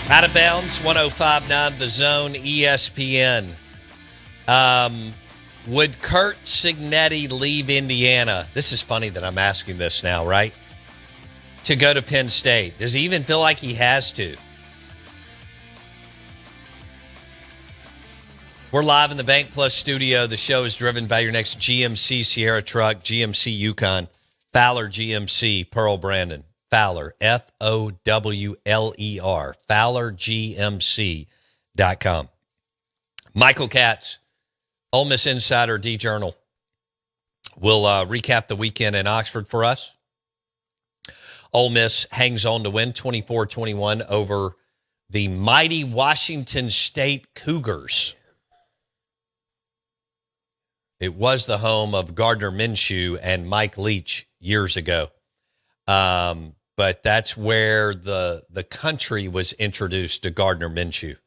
Out of bounds, 105.9 The Zone, ESPN. Would Kurt Cignetti leave Indiana? This is funny that I'm asking this now, right? To go to Penn State. Does he even feel like he has to? We're live in the Bank Plus studio. The show is driven by your next GMC Sierra truck, GMC Yukon, Fowler GMC, Pearl Brandon. Fowler, Fowler, FowlerGMC.com. Michael Katz, Ole Miss Insider, D-Journal, will recap the weekend in Oxford for us. Ole Miss hangs on to win 24-21 over the mighty Washington State Cougars. It was the home of Gardner Minshew and Mike Leach years ago. But that's where the country was introduced to Gardner Minshew,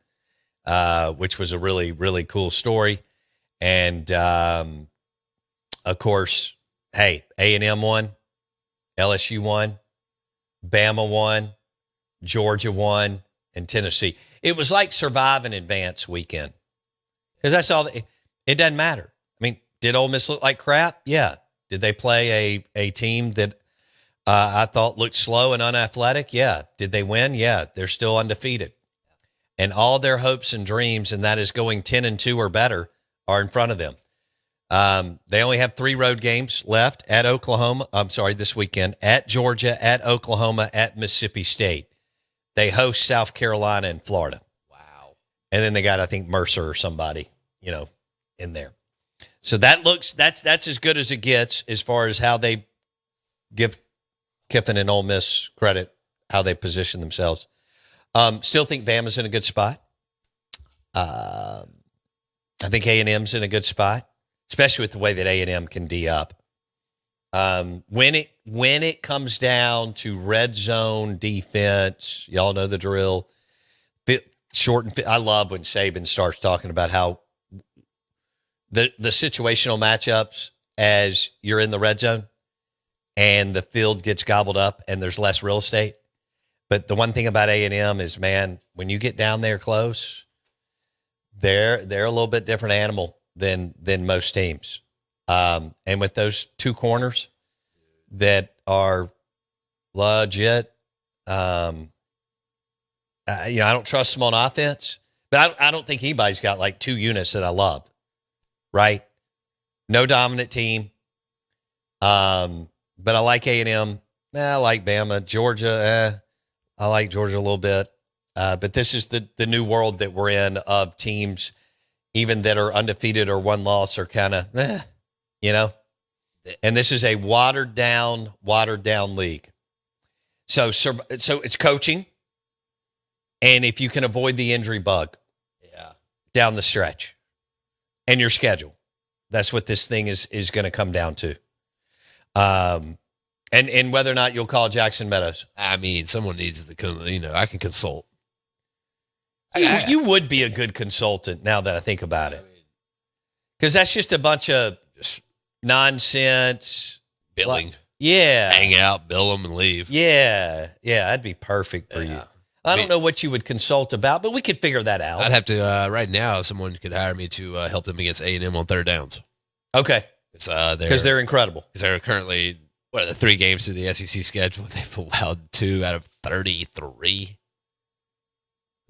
which was a really, really cool story. And, of course, hey, A&M won, LSU won, Bama won, Georgia won, and Tennessee. It was like survive and advance weekend. Because that's all. It doesn't matter. I mean, did Ole Miss look like crap? Yeah. Did they play a team that I thought looked slow and unathletic? Yeah. Did they win? Yeah. They're still undefeated. And all their hopes and dreams, and that is going 10-2 or better, are in front of them. They only have 3 road games left at Oklahoma. This weekend. At Georgia, at Oklahoma, at Mississippi State. They host South Carolina and Florida. Wow. And then they got, I think, Mercer or somebody, in there. So that's as good as it gets as far as how they give Kiffin and Ole Miss credit, how they position themselves. Still think Bama's in a good spot. I think A&M's in a good spot, especially with the way that A&M can D up. When it comes down to red zone defense, y'all know the drill. Short and fit. I love when Saban starts talking about how the situational matchups as you're in the red zone and the field gets gobbled up and there's less real estate. But the one thing about A&M is, man, when you get down there close, they're a little bit different animal than most teams. And with those 2 corners that are legit, I don't trust them on offense, but I don't think anybody's got like 2 units that I love, right? No dominant team. But I like A&M. I like Bama. Georgia, I like Georgia a little bit. But this is the new world that we're in of teams, even that are undefeated or one loss, are kind of, And this is a watered down league. So it's coaching, and if you can avoid the injury bug, down the stretch, and your schedule, that's what this thing is going to come down to. And whether or not you'll call Jackson Meadows. I mean, someone needs to, I can consult. You would be a good consultant now that I think about it. Because that's just a bunch of nonsense. Billing. Yeah. Hang out, bill them, and leave. Yeah. Yeah, that'd be perfect for you. I don't know what you would consult about, but we could figure that out. I'd have to, right now, someone could hire me to help them against A&M on third downs. Okay. Because they're incredible. Because they're currently, what are the 3 games through the SEC schedule? They've allowed 2 out of 33.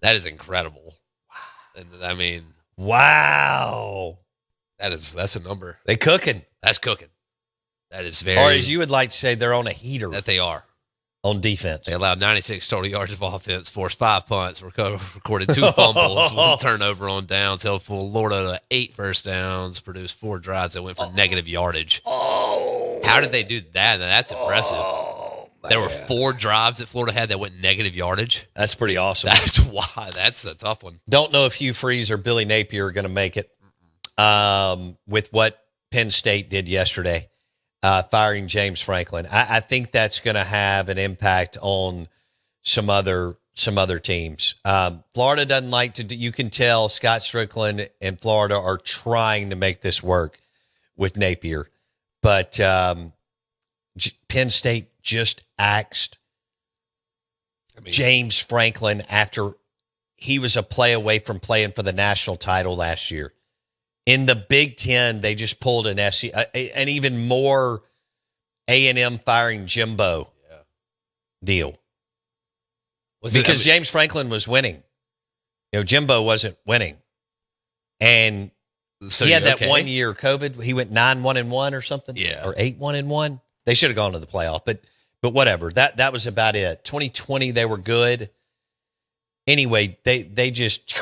That is incredible. Wow. And I mean, wow. That's a number. They cooking. That's cooking. That is very. Or as you would like to say, they're on a heater. That they are. On defense. They allowed 96 total yards of offense, forced 5 punts, recorded 2 fumbles, 1 turnover on downs, held Florida to 8 first downs, produced 4 drives that went for negative yardage. How did they do that? Now, that's impressive. There were 4 drives that Florida had that went negative yardage. That's pretty awesome. That's why. That's a tough one. Don't know if Hugh Freeze or Billy Napier are going to make it with what Penn State did yesterday. Firing James Franklin. I think that's going to have an impact on some other teams. Florida doesn't like to do, you can tell Scott Strickland and Florida are trying to make this work with Napier. But Penn State just axed James Franklin after he was a play away from playing for the national title last year. In the Big Ten, they just pulled an an even more A&M firing Jimbo deal. Because James Franklin was winning. Jimbo wasn't winning. And so he had that 1 year COVID. He went 9-1-1 or something. Yeah. Or 8-1-1. They should have gone to the playoff, but whatever. That was about it. 2020, they were good. Anyway, they just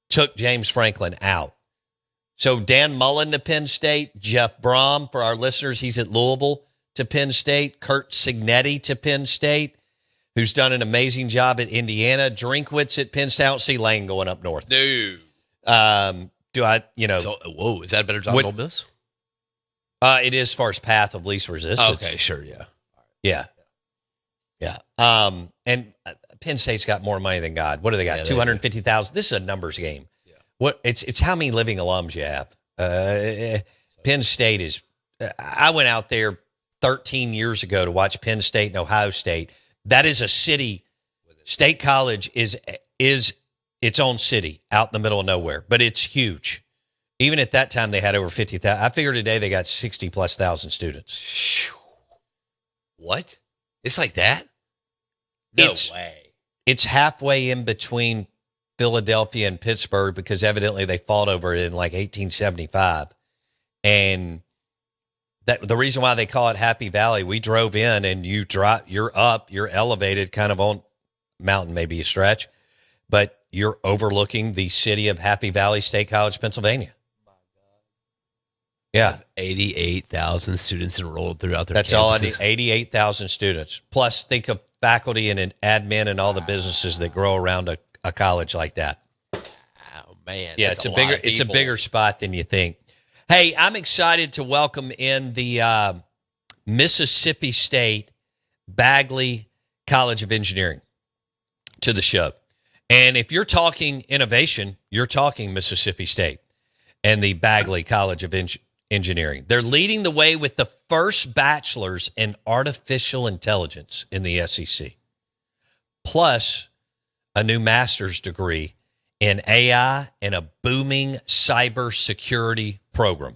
took James Franklin out. So Dan Mullen to Penn State, Jeff Brom, for our listeners, he's at Louisville, to Penn State, Kurt Signetti to Penn State, who's done an amazing job at Indiana, Drinkwitz at Penn State. I don't see Lane going up north. No. Do I, So, whoa, is that a better job than Ole Miss? It is as far as path of least resistance. Okay, sure, yeah. Yeah. And Penn State's got more money than God. What do they got? 250,000. This is a numbers game. What it's how many living alums you have. Penn State is. I went out there 13 years ago to watch Penn State and Ohio State. That is a city. State College is its own city out in the middle of nowhere, but it's huge. Even at that time, they had over 50,000. I figured today they got 60,000+ students. What? It's like that? No way. It's halfway in between Philadelphia and Pittsburgh because evidently they fought over it in like 1875. And the reason why they call it Happy Valley, we drove in and you're elevated kind of on mountain, maybe a stretch, but you're overlooking the city of Happy Valley State College, Pennsylvania. Yeah. 88,000 students enrolled throughout their That's campuses. all I need, 88,000 students. Plus, think of faculty and admin and all the businesses that grow around a college like that. Oh, man. Yeah, it's a bigger spot than you think. Hey, I'm excited to welcome in the Mississippi State Bagley College of Engineering to the show. And if you're talking innovation, you're talking Mississippi State and the Bagley College of Engineering. They're leading the way with the first bachelor's in artificial intelligence in the SEC, plus a new master's degree in AI and a booming cybersecurity program.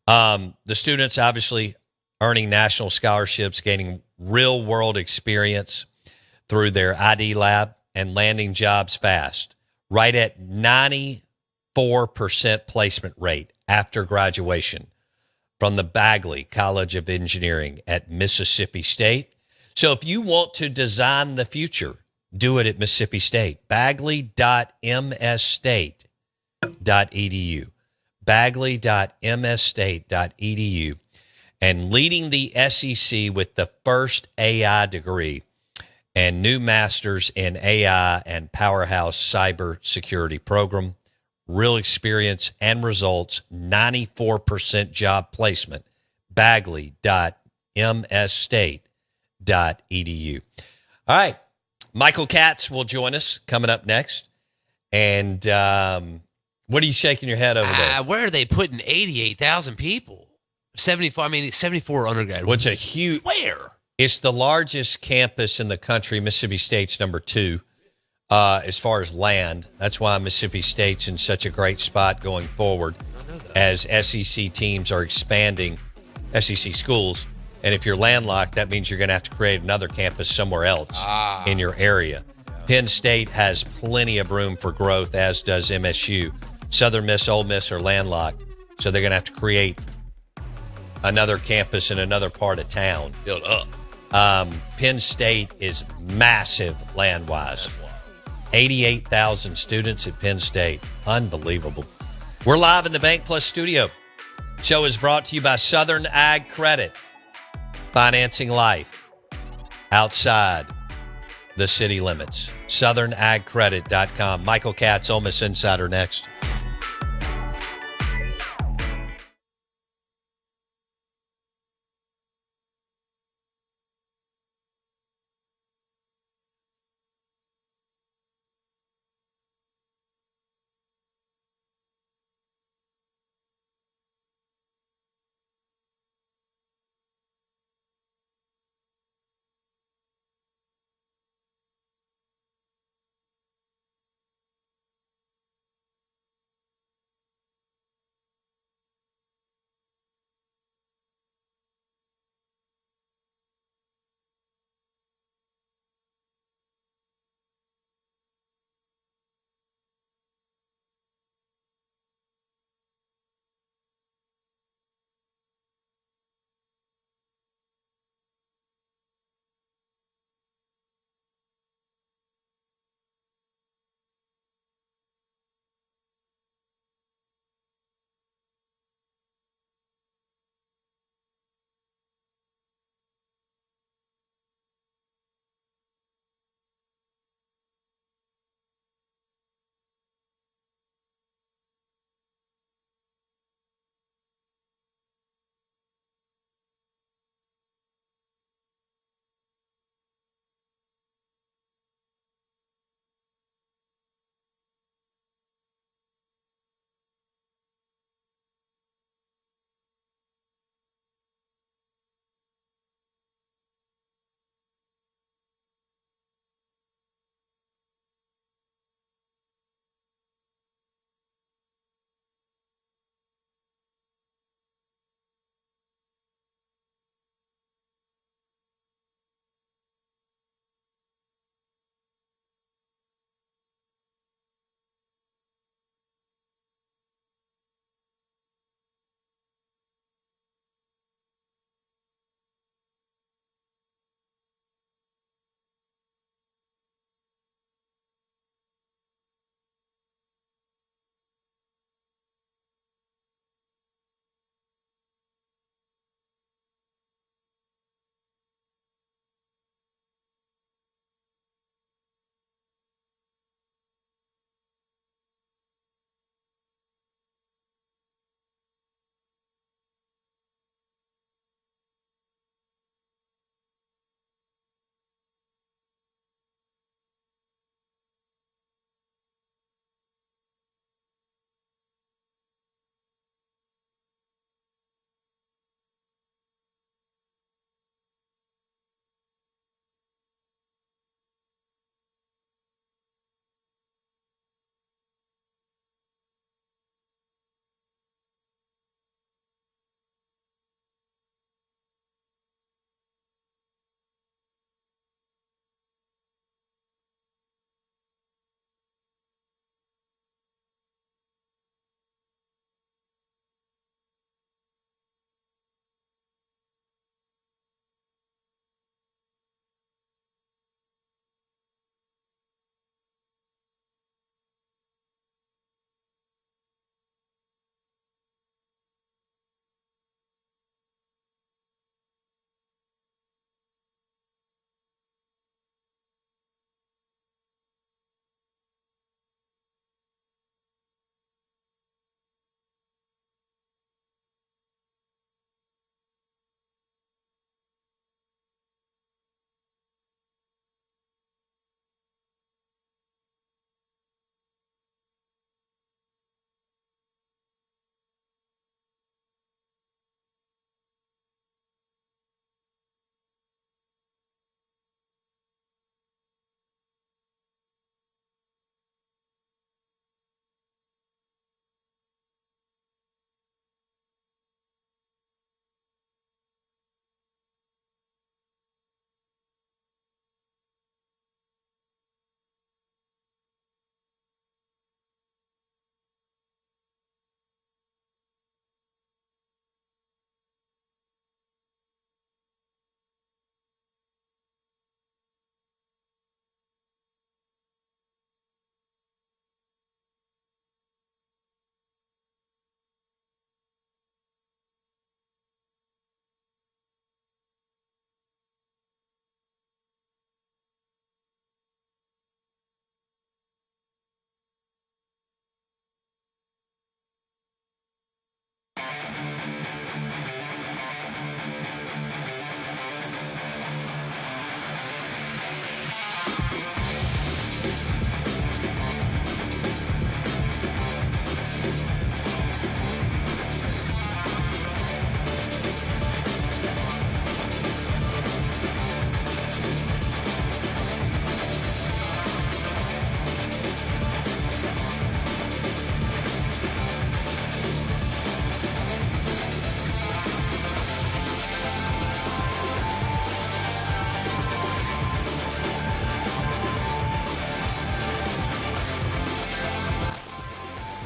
The students obviously earning national scholarships, gaining real-world experience through their ID lab and landing jobs fast, right at 94% placement rate after graduation from the Bagley College of Engineering at Mississippi State. So if you want to design the future, do it at Mississippi State. Bagley.msstate.edu. Bagley.msstate.edu. And leading the SEC with the first AI degree and new masters in AI and powerhouse cybersecurity program. Real experience and results, 94% job placement. Bagley.msstate.edu. All right. Michael Katz will join us coming up next. And what are you shaking your head over there? Where are they putting 88,000 people? 74 undergraduates. What's a huge... Where? It's the largest campus in the country. Mississippi State's number 2 as far as land. That's why Mississippi State's in such a great spot going forward as SEC teams are expanding, SEC schools. And if you're landlocked, that means you're going to have to create another campus somewhere else in your area. Penn State has plenty of room for growth, as does MSU. Southern Miss, Ole Miss are landlocked, so they're going to have to create another campus in another part of town. Build up. Penn State is massive land-wise. 88,000 students at Penn State. Unbelievable. We're live in the Bank Plus studio. Show is brought to you by Southern Ag Credit. Financing life outside the city limits. SouthernAgCredit.com. Michael Katz, Ole Miss Insider, next.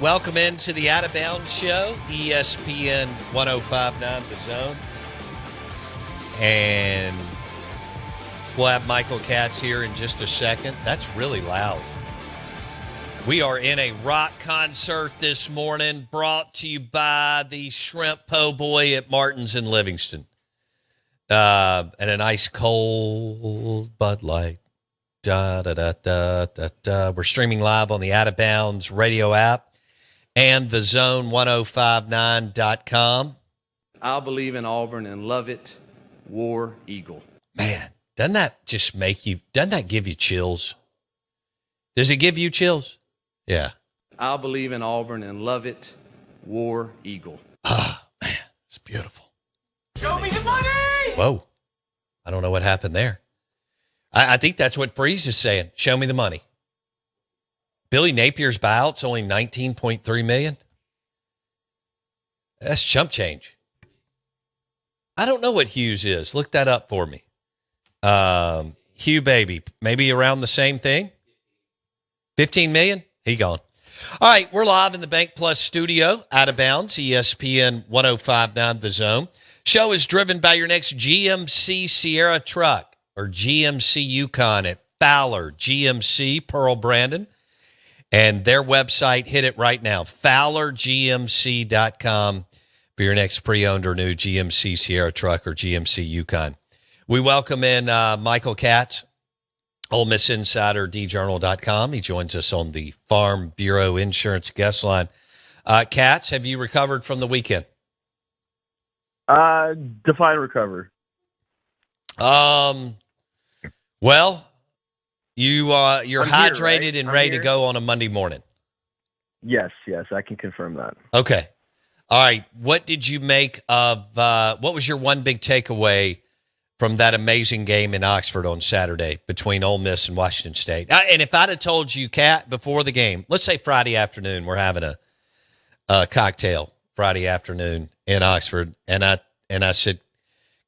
welcome into the Out of Bounds Show, ESPN 105.9 The Zone. And we'll have Michael Katz here in just a second. That's really loud. We are in a rock concert this morning, brought to you by the Shrimp Po' Boy at Martin's in Livingston. And an ice cold Bud Light. Da, da, da, da, da, da. We're streaming live on the Out of Bounds radio app and the zone1059.com. I'll believe in Auburn and love it. War Eagle. Man, doesn't that give you chills? Does it give you chills? Yeah. I'll believe in Auburn and love it. War Eagle. Ah, man, it's beautiful. Show me the money! Whoa. I don't know what happened there. I think that's what Freeze is saying. Show me the money. Billy Napier's buyout's only $19.3 million. That's chump change. I don't know what Hughes is. Look that up for me. Hugh Baby, maybe around the same thing. 15 million? He gone. All right, we're live in the Bank Plus studio, Out of Bounds, ESPN 105.9 The Zone. Show is driven by your next GMC Sierra truck or GMC Yukon at Fowler GMC, Pearl Brandon. And their website, hit it right now, fowlergmc.com for your next pre-owned or new GMC Sierra truck or GMC Yukon. We welcome in Michael Katz, Ole Miss Insider, djournal.com. He joins us on the Farm Bureau Insurance guest line. Katz, have you recovered from the weekend? Define recover. Well, you're hydrated right? and I'm ready here. to go on a Monday morning. Yes, I can confirm that. Okay. All right. What did you make of what was your one big takeaway from that amazing game in Oxford on Saturday between Ole Miss and Washington State? And if I'd have told you, Kat, before the game, let's say Friday afternoon, we're having a cocktail Friday afternoon in Oxford, and I said,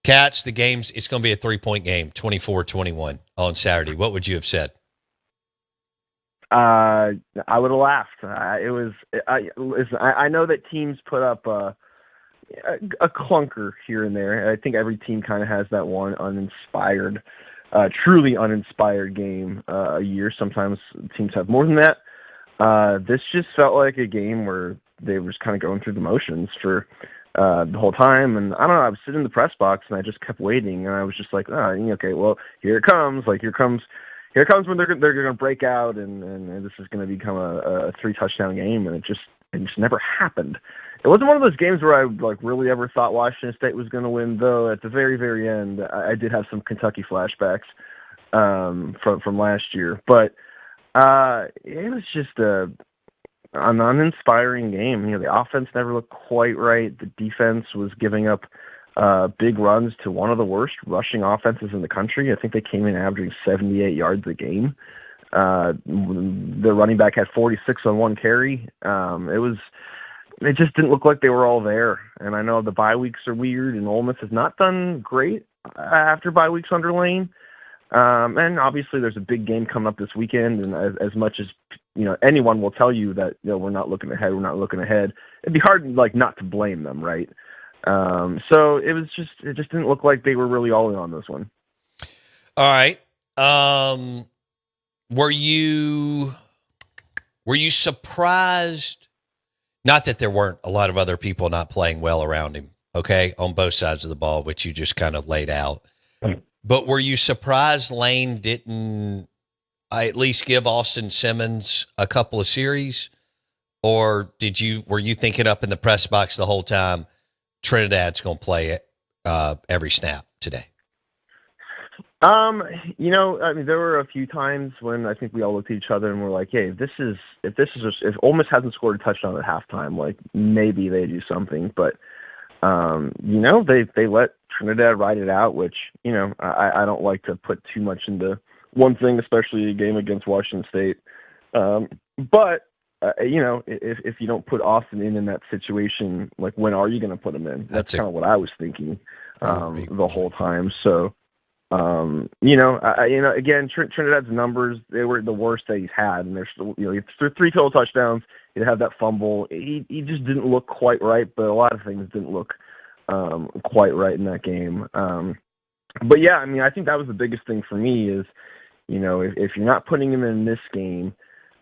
Katz, it's going to be a 3-point game, 24-21 on Saturday. What would you have said? I would have laughed. I know that teams put up a clunker here and there. I think every team kind of has that one uninspired, truly uninspired game a year. Sometimes teams have more than that. This just felt like a game where they were just kind of going through the motions for the whole time. And I don't know, I was sitting in the press box and I just kept waiting. And I was just like, okay, well, here it comes. Like, here comes when they're going to break out and this is going to become a 3-touchdown game. And it just never happened. It wasn't one of those games where I really ever thought Washington State was going to win, though. At the very, very end, I did have some Kentucky flashbacks from last year. But it was just an uninspiring game. You know, the offense never looked quite right. The defense was giving up big runs to one of the worst rushing offenses in the country. I think they came in averaging 78 yards a game. The running back had 46 on one carry. It just didn't look like they were all there. And I know the bye weeks are weird, and Ole Miss has not done great after bye weeks under Lane. And obviously there's a big game coming up this weekend, and as much as anyone will tell you that we're not looking ahead, it'd be hard not to blame them, right? So it just didn't look like they were really all in on this one. All right. Were you surprised? Not that there weren't a lot of other people not playing well around him, okay, on both sides of the ball, which you just kind of laid out. But were you surprised Lane didn't at least give Austin Simmons a couple of series? Or were you thinking up in the press box the whole time, Trinidad's going to play it every snap today? There were a few times when I think we all looked at each other and were like, "Hey, if Ole Miss hasn't scored a touchdown at halftime, maybe they do something." But they let Trinidad ride it out, which I don't like to put too much into one thing, especially a game against Washington State. But if you don't put Austin in that situation, when are you going to put him in? That's kind of what I was thinking the whole time. So. Again, Trinidad's numbers, they were the worst that he's had, and they're still, he threw 3 total touchdowns. He'd have that fumble. He just didn't look quite right, but a lot of things didn't look quite right in that game. But yeah, I mean, I think that was the biggest thing for me is, if you're not putting him in this game,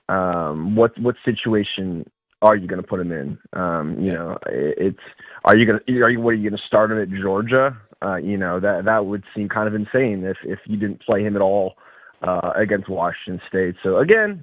what situation are you going to put him in? What are you going to start him at Georgia? That would seem kind of insane if you didn't play him at all against Washington State. So again,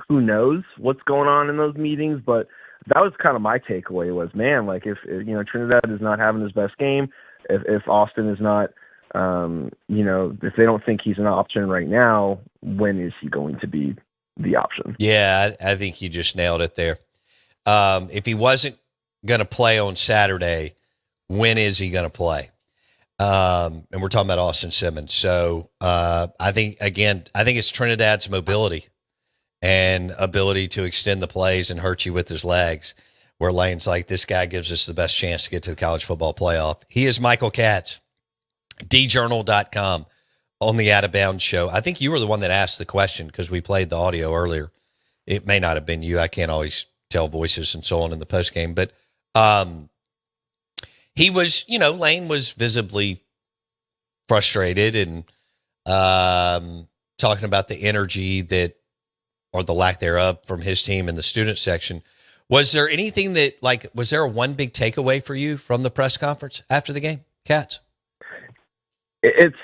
who knows what's going on in those meetings, but that was kind of my takeaway was, man, like if Trinidad is not having his best game, if Austin is not, if they don't think he's an option right now, when is he going to be the option? Yeah, I think you just nailed it there. If he wasn't going to play on Saturday, when is he going to play? And we're talking about Austin Simmons. So I think it's Trinidad's mobility and ability to extend the plays and hurt you with his legs, where Lane's like, this guy gives us the best chance to get to the college football playoff. He is Michael Katz, djournal.com, on the Out of Bounds show. I think you were the one that asked the question because we played the audio earlier. It may not have been you. I can't always tell voices and so on in the postgame. But he was, Lane was visibly frustrated and talking about the energy that, or the lack thereof, from his team in the student section. Was there anything was there a one big takeaway for you from the press conference after the game, Katz? It's,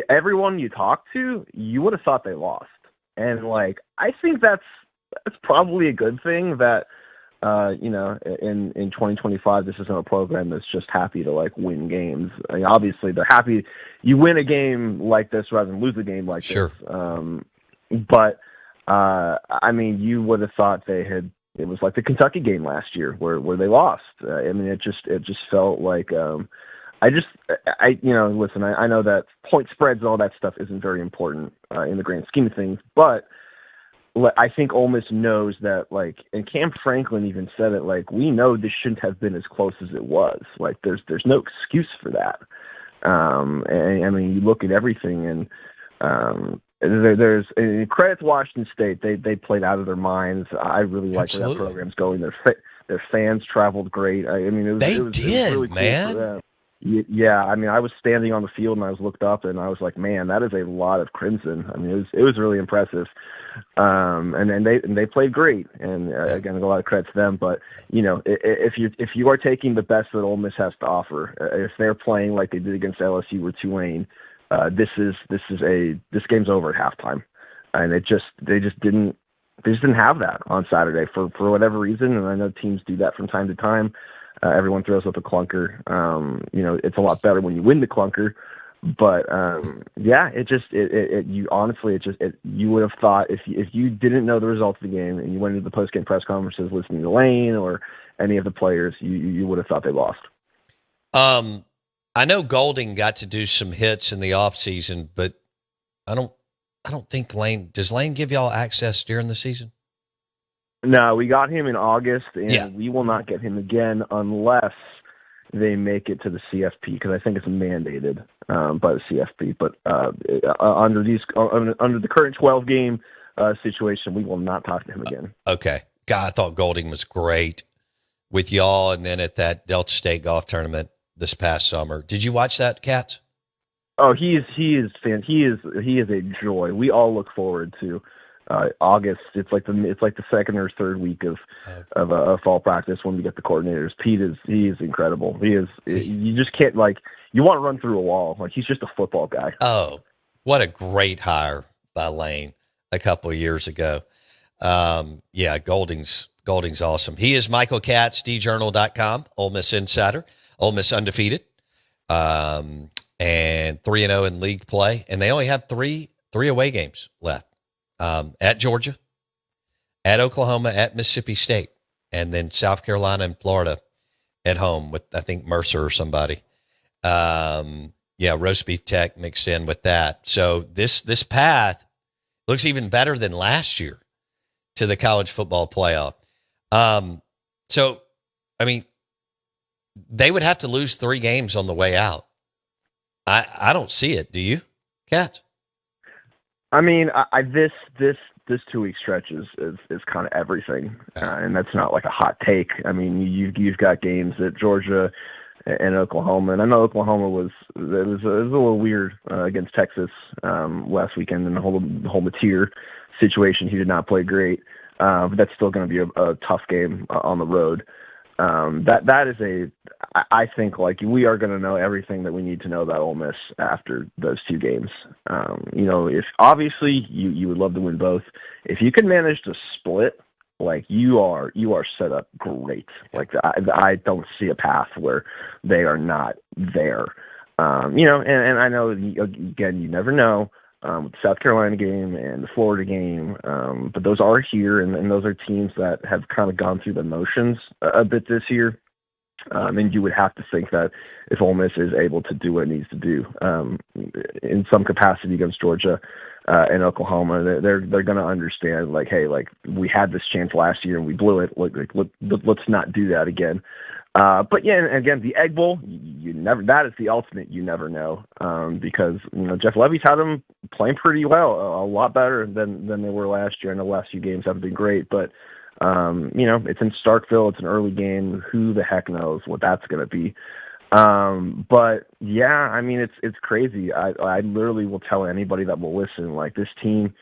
everyone you talk to, you would have thought they lost. And I think that's probably a good thing that, in 2025, this isn't a program that's just happy to win games. I mean, obviously they're happy you win a game like this rather than lose a game like sure. This. But you would have thought it was like the Kentucky game last year where they lost. It just felt like, listen, I know that point spreads and all that stuff isn't very important in the grand scheme of things, but I think Ole Miss knows that, and Cam Franklin even said it, we know this shouldn't have been as close as it was. There's no excuse for that. You look at everything, and there's credit to Washington State. They played out of their minds. I really like where that program's going. Their fans traveled great. It was really man. Cool. Yeah, I was standing on the field and I was looked up and I was like, man, that is a lot of crimson. It was really impressive. And they played great. And again, a lot of credit to them. But if you are taking the best that Ole Miss has to offer, if they're playing like they did against LSU or Tulane, this game's over at halftime. And they just didn't have that on Saturday for whatever reason. And I know teams do that from time to time. Everyone throws up a clunker. It's a lot better when you win the clunker. But you would have thought if you didn't know the results of the game and you went into the post-game press conferences listening to Lane or any of the players, you would have thought they lost. I know Golding got to do some hits in the offseason, but I don't think Lane, does Lane give y'all access during the season? No, we got him in August, and we will not get him again unless they make it to the CFP, because I think it's mandated by the CFP. But under the current 12-game situation, we will not talk to him again. Okay. God, I thought Golding was great with y'all, and then at that Delta State golf tournament this past summer. Did you watch that, Katz? Oh, he is a joy. We all look forward to August. It's like the second or third week of fall practice when we get the coordinators. He is incredible. You just can't you want to run through a wall. He's just a football guy. Oh, what a great hire by Lane a couple of years ago. Golding's awesome. He is Michael Katz, djournal.com, Ole Miss insider, Ole Miss undefeated, and 3-0 in league play, and they only have three away games left. At Georgia, at Oklahoma, at Mississippi State, and then South Carolina and Florida at home with, I think, Mercer or somebody. Roast beef tech mixed in with that. So this path looks even better than last year to the college football playoff. They would have to lose 3 games on the way out. I don't see it. Do you, Katz? This this 2-week stretch is kind of everything, and that's not like a hot take. I mean, you've got games at Georgia and Oklahoma, and I know Oklahoma was a little weird against Texas last weekend, and the whole Mateer situation. He did not play great, but that's still going to be a tough game on the road. That is I think like we are going to know everything that we need to know about Ole Miss after those 2 games. If obviously you would love to win both, if you can manage to split, like you are set up great. Like I don't see a path where they are not there. And I know again you never know. With the South Carolina game and the Florida game, but those are here, and those are teams that have kind of gone through the motions a bit this year. And you would have to think that if Ole Miss is able to do what it needs to do in some capacity against Georgia and Oklahoma, they're going to understand, like, hey, like we had this chance last year and we blew it. Let's not do that again. But yeah, and again, the Egg Bowl, that is the ultimate. You never know, because Jeff Levy's had them playing pretty well, a lot better than they were last year. I know the last few games haven't been great, but it's in Starkville. It's an early game. Who the heck knows what that's going to be? But yeah, I mean, it's crazy. I literally will tell anybody that will listen, like this team,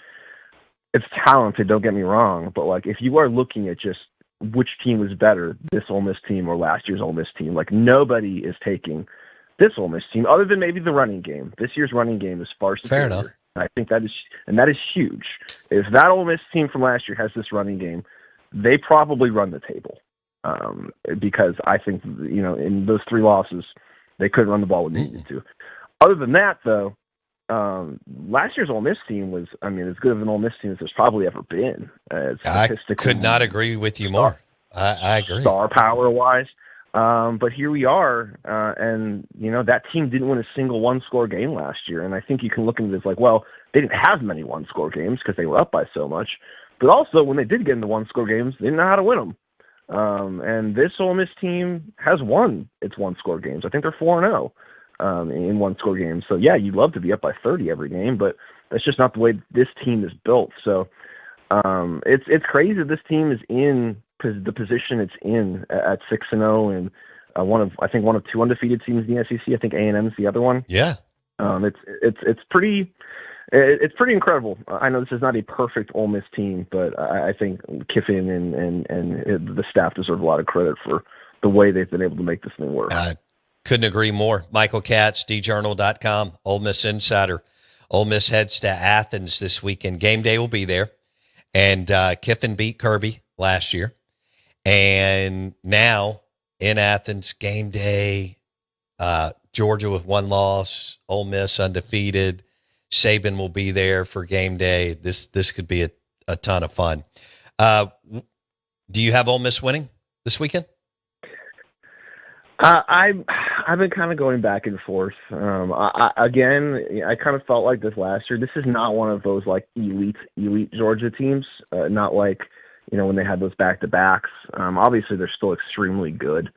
it's talented. Don't get me wrong, but like if you are looking at just which team was better, this Ole Miss team or last year's Ole Miss team, like nobody is taking this Ole Miss team other than maybe the running game. This year's running game is far superior. Fair enough. I think that is huge. If that Ole Miss team from last year has this running game, they probably run the table. Because I think, in those 3 losses, they couldn't run the ball when they needed to. Other than that, though, last year's Ole Miss team was, as good of an Ole Miss team as there's probably ever been. I could not agree with you more. I agree. Star power-wise. But here we are, and, that team didn't win a single one-score game last year. And I think you can look at it as like, well, they didn't have many one-score games because they were up by so much. But also, when they did get into one-score games, they didn't know how to win them. And this Ole Miss team has won its one-score games. I think they're 4-0 in one-score games. So, yeah, you'd love to be up by 30 every game, but that's just not the way this team is built. So it's crazy that this team is in the position it's in at 6-0 and one of 2 undefeated teams in the SEC. I think A&M is the other one. Yeah. It's pretty incredible. I know this is not a perfect Ole Miss team, but I think Kiffin and the staff deserve a lot of credit for the way they've been able to make this thing work. I couldn't agree more. Michael Katz, djournal.com, Ole Miss Insider. Ole Miss heads to Athens this weekend. Game day will be there. And Kiffin beat Kirby last year. And now in Athens, game day, Georgia with 1 loss, Ole Miss undefeated. Saban will be there for game day. This could be a ton of fun. Do you have Ole Miss winning this weekend? I've been kind of going back and forth. I kind of felt like this last year. This is not one of those like elite Georgia teams. Not like when they had those back-to-backs. Obviously, they're still extremely good.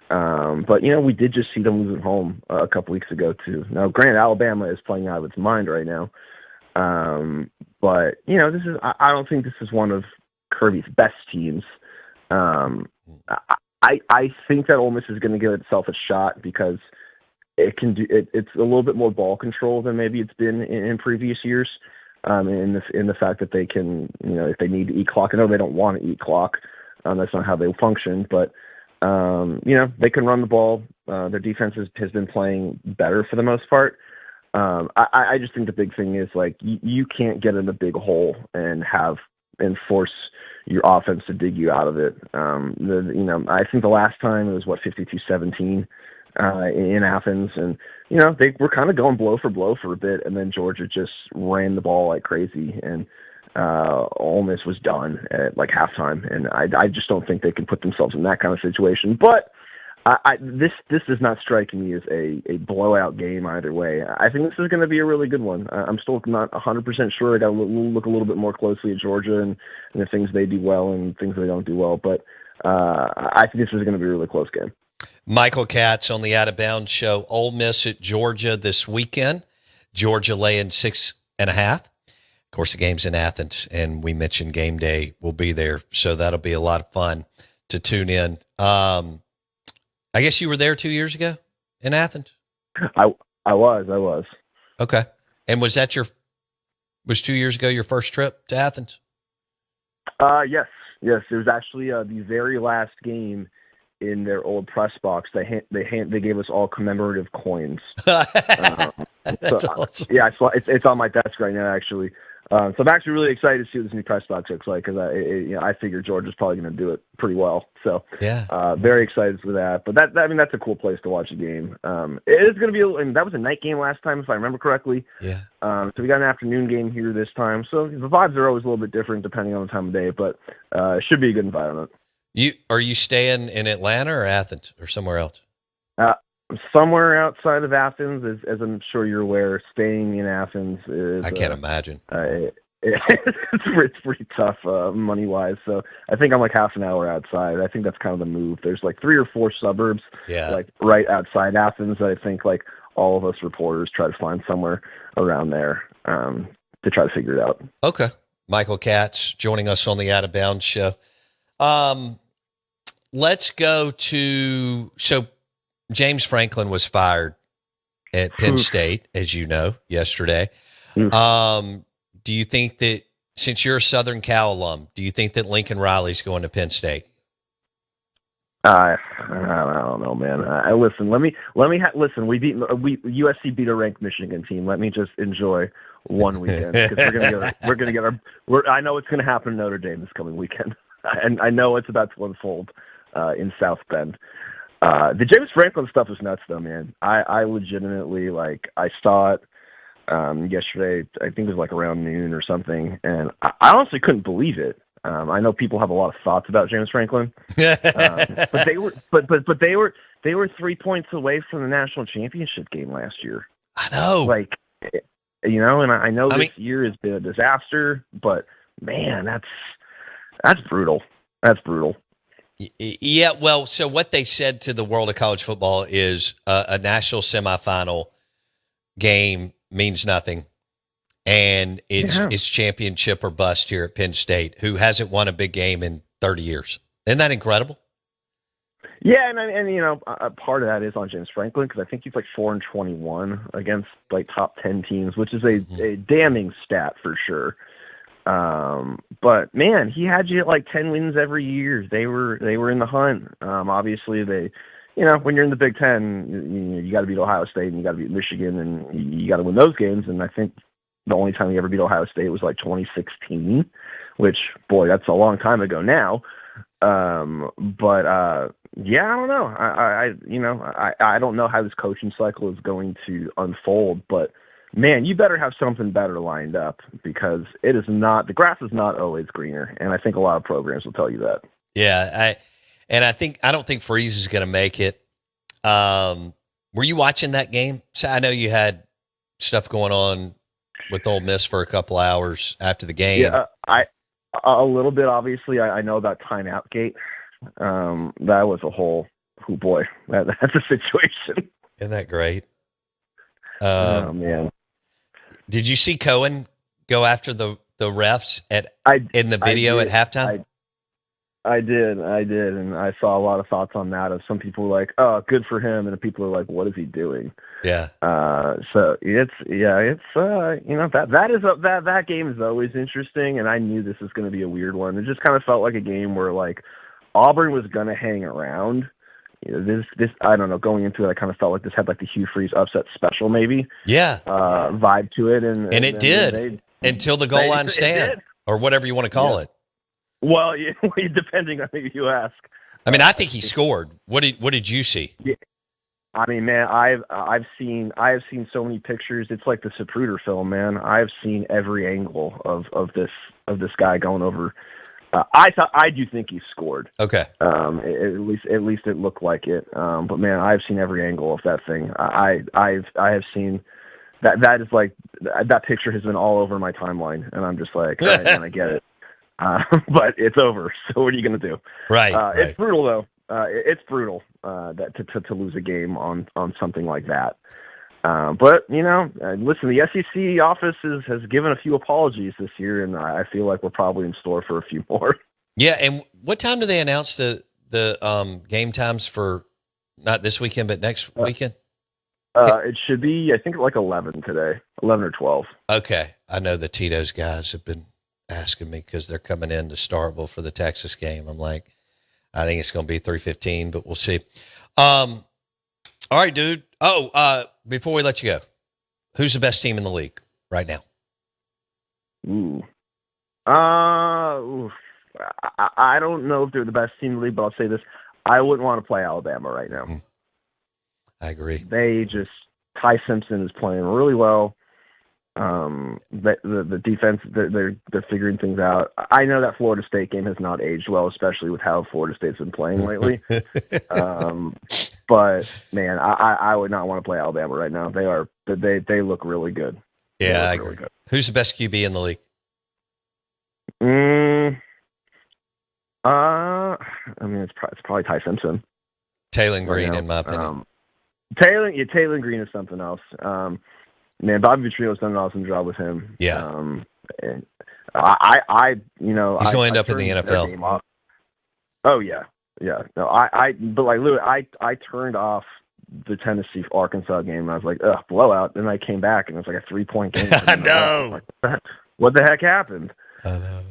But we did just see them lose at home a couple weeks ago too. Now, granted, Alabama is playing out of its mind right now. But this is. I don't think this is one of Kirby's best teams. I think that Ole Miss is going to give itself a shot because it can do it. It's a little bit more ball control than maybe it's been in previous years. In the fact that they can, if they need to eat clock. I know they don't want to eat clock. That's not how they function, but. They can run the ball. Their defense has been playing better for the most part. I just think the big thing is like you can't get in a big hole and force your offense to dig you out of it. I think the last time it was 52-17 in Athens, and they were kind of going blow for a bit, and then Georgia just ran the ball like crazy, and Ole Miss was done at like halftime, and I just don't think they can put themselves in that kind of situation. But this is not striking me as a blowout game either way. I think this is going to be a really good one. I'm still not 100% sure. I got to look a little bit more closely at Georgia and the things they do well and things they don't do well. But I think this is going to be a really close game. Michael Katz on the Out of Bounds show. Ole Miss at Georgia this weekend. Georgia laying 6.5. Of course, the game's in Athens, and we mentioned game day will be there, so that'll be a lot of fun to tune in. I guess you were there 2 years ago in Athens? I was. Okay. And was 2 years ago your first trip to Athens? Yes. It was actually the very last game in their old press box. They gave us all commemorative coins. That's awesome. Yeah, it's on my desk right now, actually. So I'm actually really excited to see what this new press box looks like because I figure Georgia's probably going to do it pretty well. So yeah, very excited for that. But that's a cool place to watch a game. It is going to be, and that was a night game last time, if I remember correctly. Yeah. So we got an afternoon game here this time. So the vibes are always a little bit different depending on the time of day, but it should be a good environment. Are you staying in Atlanta or Athens or somewhere else? Somewhere outside of Athens, as I'm sure you're aware. Staying in Athens is I can't imagine. It's pretty tough money wise. So I think I'm like half an hour outside. I think that's kind of the move. There's like 3 or 4 suburbs, like right outside Athens. I think like all of us reporters try to find somewhere around there to try to figure it out. Okay, Michael Katz joining us on the Out of Bounds show. Let's go to James Franklin was fired at Penn State, as you know, yesterday. Do you think that, since you're a Southern Cal alum, do you think that Lincoln Riley's going to Penn State? I don't know, man. Listen. Let me listen. USC beat a ranked Michigan team. Let me just enjoy one weekend because we're gonna get our. I know it's gonna happen in Notre Dame this coming weekend, and I know it's about to unfold in South Bend. The James Franklin stuff was nuts, though, man. I legitimately I saw it yesterday. I think it was like around noon or something, and I honestly couldn't believe it. I know people have a lot of thoughts about James Franklin, but they were 3 points away from the national championship game last year. I know, and I know this year has been a disaster, but man, that's brutal. That's brutal. Yeah, well, so what they said to the world of college football is a national semifinal game means nothing, and it's championship or bust here at Penn State, who hasn't won a big game in 30 years. Isn't that incredible? Yeah, and part of that is on James Franklin because I think he's like 4-21 against like top 10 teams, which is a damning stat for sure. But man, he had you at like 10 wins every year. They were in the hunt. Obviously they, when you're in the Big Ten, you got to beat Ohio State and you got to beat Michigan and you got to win those games. And I think the only time he ever beat Ohio State was like 2016, which boy, that's a long time ago now. Yeah, I don't know. I don't know how this coaching cycle is going to unfold, but man, you better have something better lined up because the grass is not always greener. And I think a lot of programs will tell you that. Yeah. I don't think Freeze is going to make it. Were you watching that game? So I know you had stuff going on with Ole Miss for a couple hours after the game. Yeah, a little bit, obviously. I know about timeout gate. That was a whole, oh boy, that's a situation. Isn't that great? Oh man. Did you see Cohen go after the refs in the video at halftime? I did, and I saw a lot of thoughts on that. Of some people were like, "Oh, good for him," and people are like, "What is he doing?" Yeah. So that game is always interesting, and I knew this was going to be a weird one. It just kind of felt like a game where like Auburn was going to hang around. This I don't know. Going into it, I kind of felt like this had like the Hugh Freeze upset special, maybe. Yeah. Vibe to it, and it did until the goal line stand or whatever you want to call it. Well, yeah, depending on who you ask. I mean, I think he scored. What did you see? Yeah. I mean, man, I've seen so many pictures. It's like the Zapruder film, man. I've seen every angle of this guy going over. I do think he scored. Okay. At least it looked like it. But man, I've seen every angle of that thing. I have seen that. That is like that picture has been all over my timeline, and I'm just like, all right, man, I get it. But it's over. So what are you going to do? Right. It's brutal, though. It's brutal to lose a game on something like that. But listen, the SEC office has given a few apologies this year, and I feel like we're probably in store for a few more. Yeah, and what time do they announce the game times for not this weekend but next weekend? It should be, I think, like 11 today, 11 or 12. Okay, I know the Tito's guys have been asking me because they're coming in to Starkville for the Texas game. I'm like, I think it's going to be 3:15, but we'll see. All right, dude. Before we let you go, who's the best team in the league right now? Ooh. I don't know if they're the best team in the league, but I'll say this. I wouldn't want to play Alabama right now. I agree. Ty Simpson is playing really well. The defense, they're figuring things out. I know that Florida State game has not aged well, especially with how Florida State's been playing lately. But man, I would not want to play Alabama right now. They look really good. Yeah, I agree. Really good. Who's the best QB in the league? I mean, it's probably Ty Simpson. Taylor Green, in my opinion. Taylor Green is something else. Man, Bobby Petrino's done an awesome job with him. Yeah. And he's going to end up in the NFL. Oh yeah. Yeah. No, but like Louis, I turned off the Tennessee Arkansas game and I was like, ugh, blowout. Then I came back and it was like a 3-point game. I know. Like, what the heck happened? I know.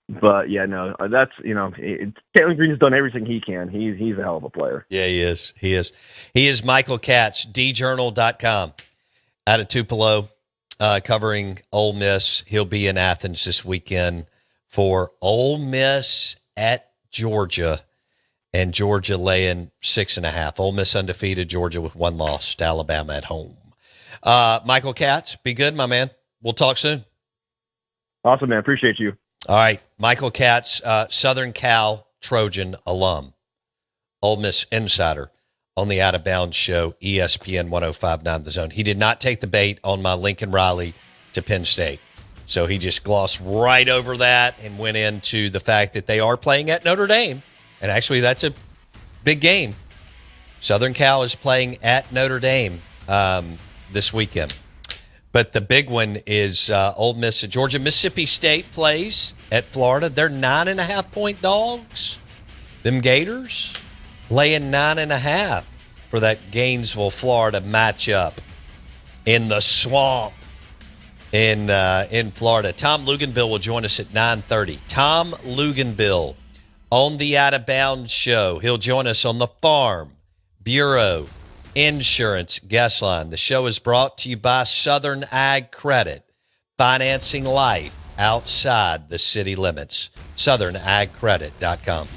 But yeah, no, that's, Taylor Green has done everything he can. He's a hell of a player. Yeah, he is. He is Michael Katz, djournal.com out of Tupelo, covering Ole Miss. He'll be in Athens this weekend for Ole Miss at Georgia, and Georgia laying 6.5. Ole Miss undefeated, Georgia with 1 loss, to Alabama at home. Michael Katz, be good, my man. We'll talk soon. Awesome, man. Appreciate you. All right. Michael Katz, Southern Cal Trojan alum, Ole Miss insider on the Out of Bounds show, ESPN 105.9 The Zone. He did not take the bait on my Lincoln Riley to Penn State. So he just glossed right over that and went into the fact that they are playing at Notre Dame. And actually, that's a big game. Southern Cal is playing at Notre Dame this weekend. But the big one is Ole Miss at Georgia. Mississippi State plays at Florida. They're 9.5-point dogs. Them Gators laying 9.5 for that Gainesville, Florida matchup in the swamp in Florida. Tom Luganbill will join us at 9:30. Tom Luganbill on the Out of Bounds show. He'll join us on the Farm Bureau Insurance Guest Line. The show is brought to you by Southern Ag Credit, financing life outside the city limits. SouthernAgCredit.com.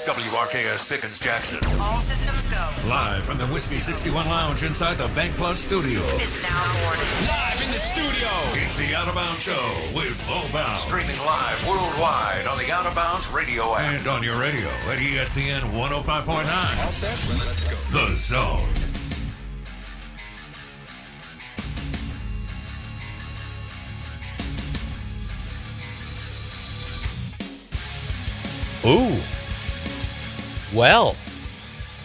WRKS Pickens Jackson. All systems go. Live from the Whiskey 61 Lounge inside the Bank Plus studio. This is Al Gordon. Live in the studio. It's the Out of Bounds Show with Bo Bounds. Streaming live worldwide on the Out of Bounds radio app. And on your radio at ESPN 105.9. All set? Let's go. The Zone. Ooh. Well,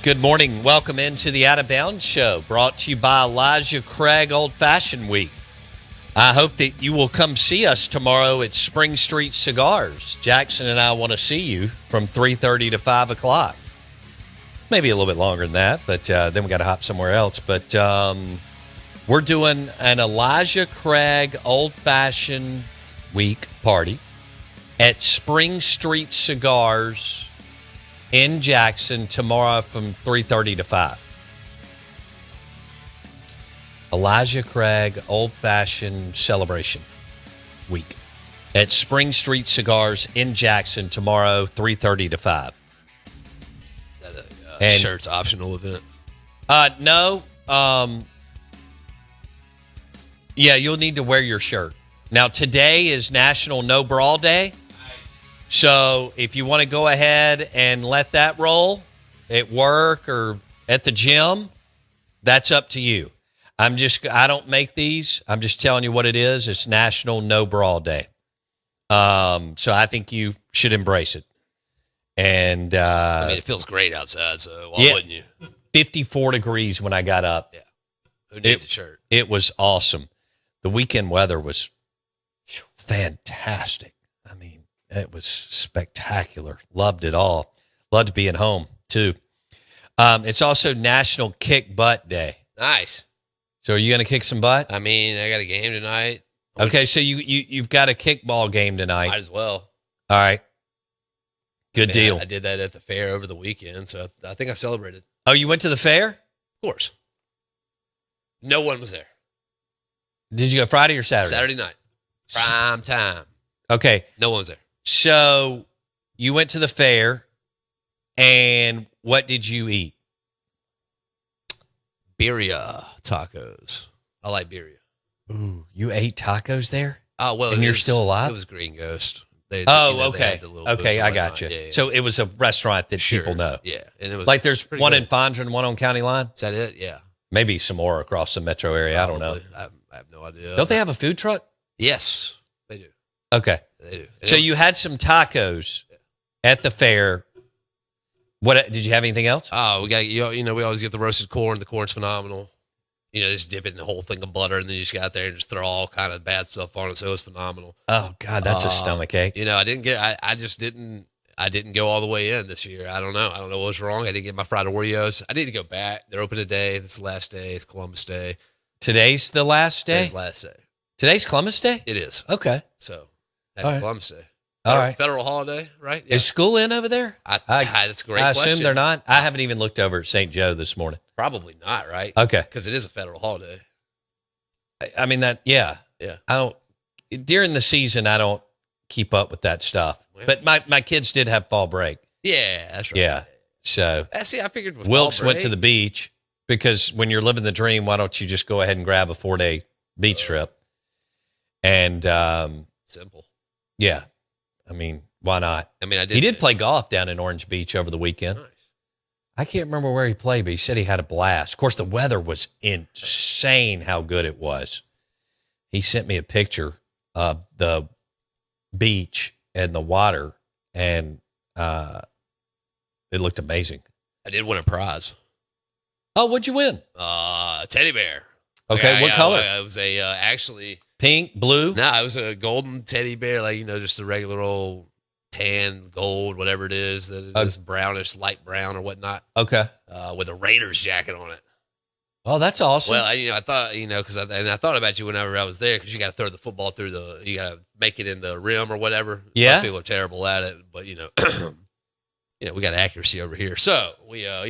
good morning. Welcome into the Out of Bounds Show, brought to you by Elijah Craig Old Fashioned Week. I hope that you will come see us tomorrow at Spring Street Cigars. Jackson and I want to see you from 3:30 to 5 o'clock. Maybe a little bit longer than that, but then we got to hop somewhere else. But we're doing an Elijah Craig Old Fashioned Week party at Spring Street Cigars in Jackson tomorrow from 3:30 to 5. Elijah Craig Old Fashioned Celebration Week at Spring Street Cigars in Jackson tomorrow, 3:30 to 5. Is that a shirt's optional event? No. Yeah, you'll need to wear your shirt. Now, today is National No Brawl Day. So if you want to go ahead and let that roll at work or at the gym, that's up to you. I don't make these. I'm just telling you what it is. It's National No Brawl Day. So I think you should embrace it. And I mean, it feels great outside, so why wouldn't you? 54 degrees when I got up. Yeah. Who needs a shirt? It was awesome. The weekend weather was fantastic. I mean, it was spectacular. Loved it all. Loved being home, too. It's also National Kick Butt Day. Nice. So are you going to kick some butt? I mean, I got a game tonight. Okay, so you've got a kickball game tonight. Might as well. All right. Good deal. I did that at the fair over the weekend, so I think I celebrated. Oh, you went to the fair? Of course. No one was there. Did you go Friday or Saturday? Saturday night. Prime time. Okay. No one was there. So you went to the fair, and what did you eat? Birria tacos. I like birria. Ooh, you ate tacos there? Oh, well. And you're still alive? It was Green Ghost. Okay. They had the little Okay, booth I and got whatnot. you. Yeah, yeah. So it was a restaurant that Sure. people know. Yeah. And it was Like there's pretty one good. in Fondren and one on County Line? Is that it? Yeah. Maybe some more across the metro area. I don't know. Probably. I have no idea. Don't they have a food truck? Yes, they do. Okay. They do. So you had some tacos at the fair. What did you have anything else? Oh, we got we always get the roasted corn. The corn's phenomenal. Just dip it in the whole thing of butter, and then you just got there and just throw all kind of bad stuff on it. So it was phenomenal. Oh God, that's a stomach ache. I didn't go all the way in this year. I don't know what was wrong. I didn't get my fried Oreos. I need to go back. They're open today. It's the last day. It's Columbus Day. Today's the last day? Today's the last day. Today's Columbus Day? It is. Okay. So All happy right. Columbus Day. All right. Federal holiday, right? Yeah. Is school in over there? That's a great I question. assume they're not. I haven't even looked over at St. Joe this morning. Probably not, right? Okay. Because it is a federal holiday. I mean yeah. Yeah. During the season, I don't keep up with that stuff. Well. But my kids did have fall break. Yeah, that's right. Yeah. So See, I figured with Wilkes fall went to break- the beach because when you're living the dream, why don't you just go ahead and grab a 4-day beach trip? And Simple. yeah, I mean, why not? I mean, He did play golf down in Orange Beach over the weekend. Nice. I can't remember where he played, but he said he had a blast. Of course, the weather was insane how good it was. He sent me a picture of the beach and the water, and it looked amazing. I did win a prize. Oh, what'd you win? A teddy bear. Okay, what color? It was actually Pink, blue? it was a golden teddy bear, just a regular old tan, gold, whatever it is, that it is brownish, light brown or whatnot, Okay. with a Raiders jacket on it. Oh, that's awesome. Well, I thought, because I thought about you whenever I was there, because you got to throw the football through you got to make it in the rim or whatever. Yeah. Most people are terrible at it, but we got accuracy over here. So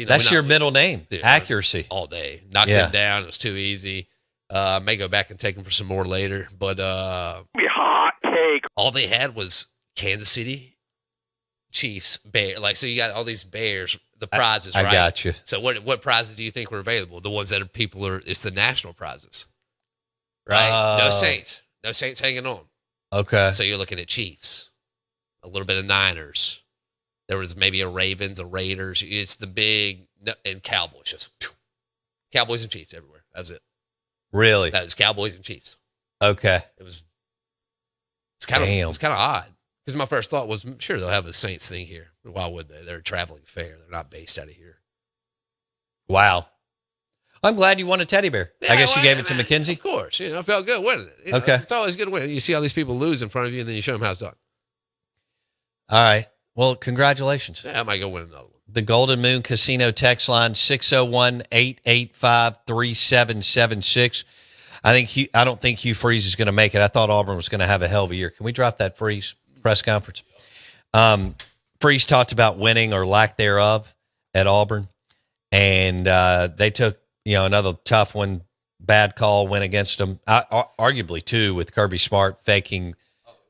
that's your middle name, Dude, accuracy. all day. Knocked Yeah. them down. It was too easy. I may go back and take them for some more later, but Hot take. all they had was Kansas City, Chiefs, Bears. Like, so you got all these Bears, the prizes, I right? got you. So what prizes do you think were available? The ones that it's the national prizes, right? No Saints hanging on. Okay. So you're looking at Chiefs, a little bit of Niners. There was maybe a Ravens, a Raiders. It's the big, and Cowboys. Just Cowboys and Chiefs everywhere. That's it. Really? That was Cowboys and Chiefs. Okay. It's kind of odd, because my first thought was, sure, they'll have a Saints thing here. Why would they? They're a traveling fair. They're not based out of here. Wow. I'm glad you won a teddy bear. I guess you gave it to McKenzie? Of course. I felt good winning it. Okay. It's always good to win. You see all these people lose in front of you, and then you show them how it's done. All right. Well, congratulations. Yeah, I might go win another one. The Golden Moon Casino text line 601-885-3776. I don't think Hugh Freeze is going to make it. I thought Auburn was going to have a hell of a year. Can we drop that Freeze press conference? Freeze talked about winning or lack thereof at Auburn, and they took another tough one, bad call went against them. Arguably too, with Kirby Smart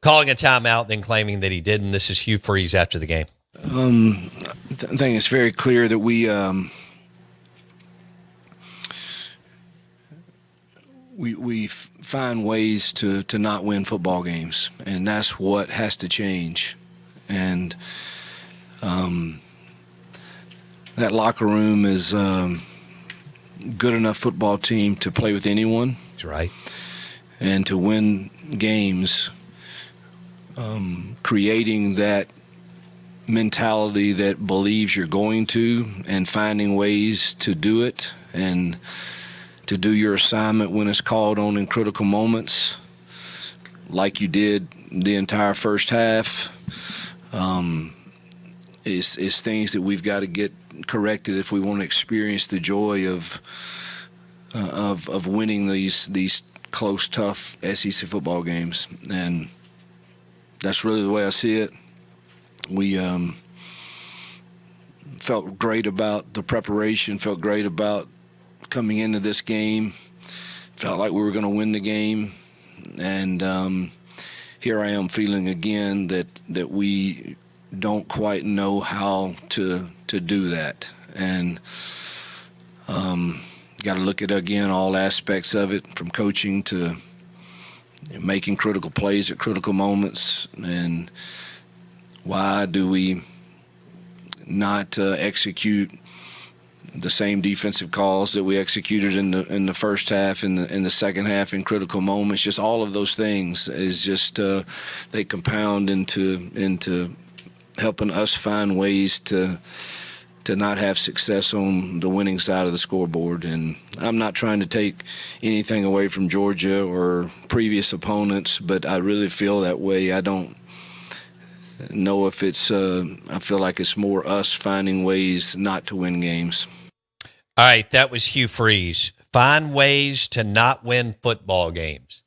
calling a timeout, then claiming that he didn't. This is Hugh Freeze after the game. I think it's very clear that we find ways to not win football games, and that's what has to change. And that locker room is good enough football team to play with anyone. That's right. And to win games, creating that mentality that believes you're going to, and finding ways to do it, and to do your assignment when it's called on in critical moments, like you did the entire first half, is things that we've got to get corrected if we want to experience the joy of winning these close, tough SEC football games. And that's really the way I see it. We felt great about the preparation, felt great about coming into this game, felt like we were going to win the game. And here I am feeling again that we don't quite know how to do that. And got to look at, again, all aspects of it, from coaching to making critical plays at critical moments. And why do we not execute the same defensive calls that we executed in the first half, in the second half, in critical moments? Just all of those things is just they compound into helping us find ways to not have success on the winning side of the scoreboard. And I'm not trying to take anything away from Georgia or previous opponents, but I really feel that way. I don't know if it's I feel like it's more us finding ways not to win games. All right, that was Hugh Freeze. Find ways to not win football games.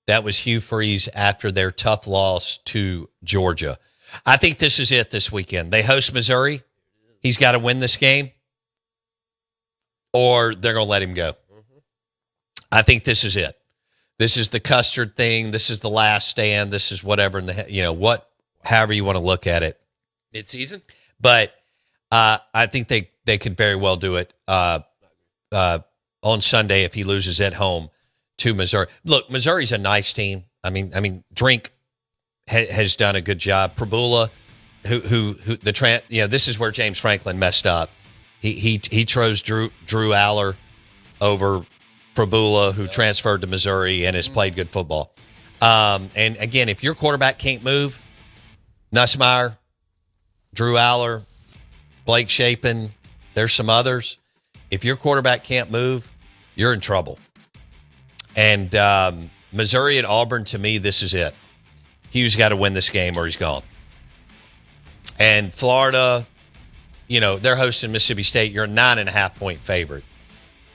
That was Hugh Freeze after their tough loss to Georgia. I think this is it this weekend. They host Missouri. He's got to win this game, or they're going to let him go. I think this is it. This is the custard thing. This is the last stand. This is whatever, however you want to look at it. Mid-season? But I think they could very well do it on Sunday if he loses at home to Missouri. Look, Missouri's a nice team. I mean, Drink has done a good job. Prabula, this is where James Franklin messed up. He chose Drew Aller over Prabula, who transferred to Missouri and has played good football. And again, if your quarterback can't move, Nussmeier, Drew Aller, Blake Shapen, there's some others. If your quarterback can't move, you're in trouble. And Missouri at Auburn, to me, this is it. Hugh's got to win this game or he's gone. And Florida, they're hosting Mississippi State. You're a 9.5-point favorite.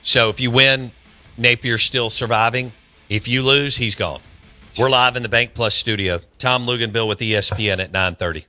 So if you win, Napier's still surviving. If you lose, he's gone. We're live in the Bank Plus studio. Tom Luganville with ESPN at 9:30.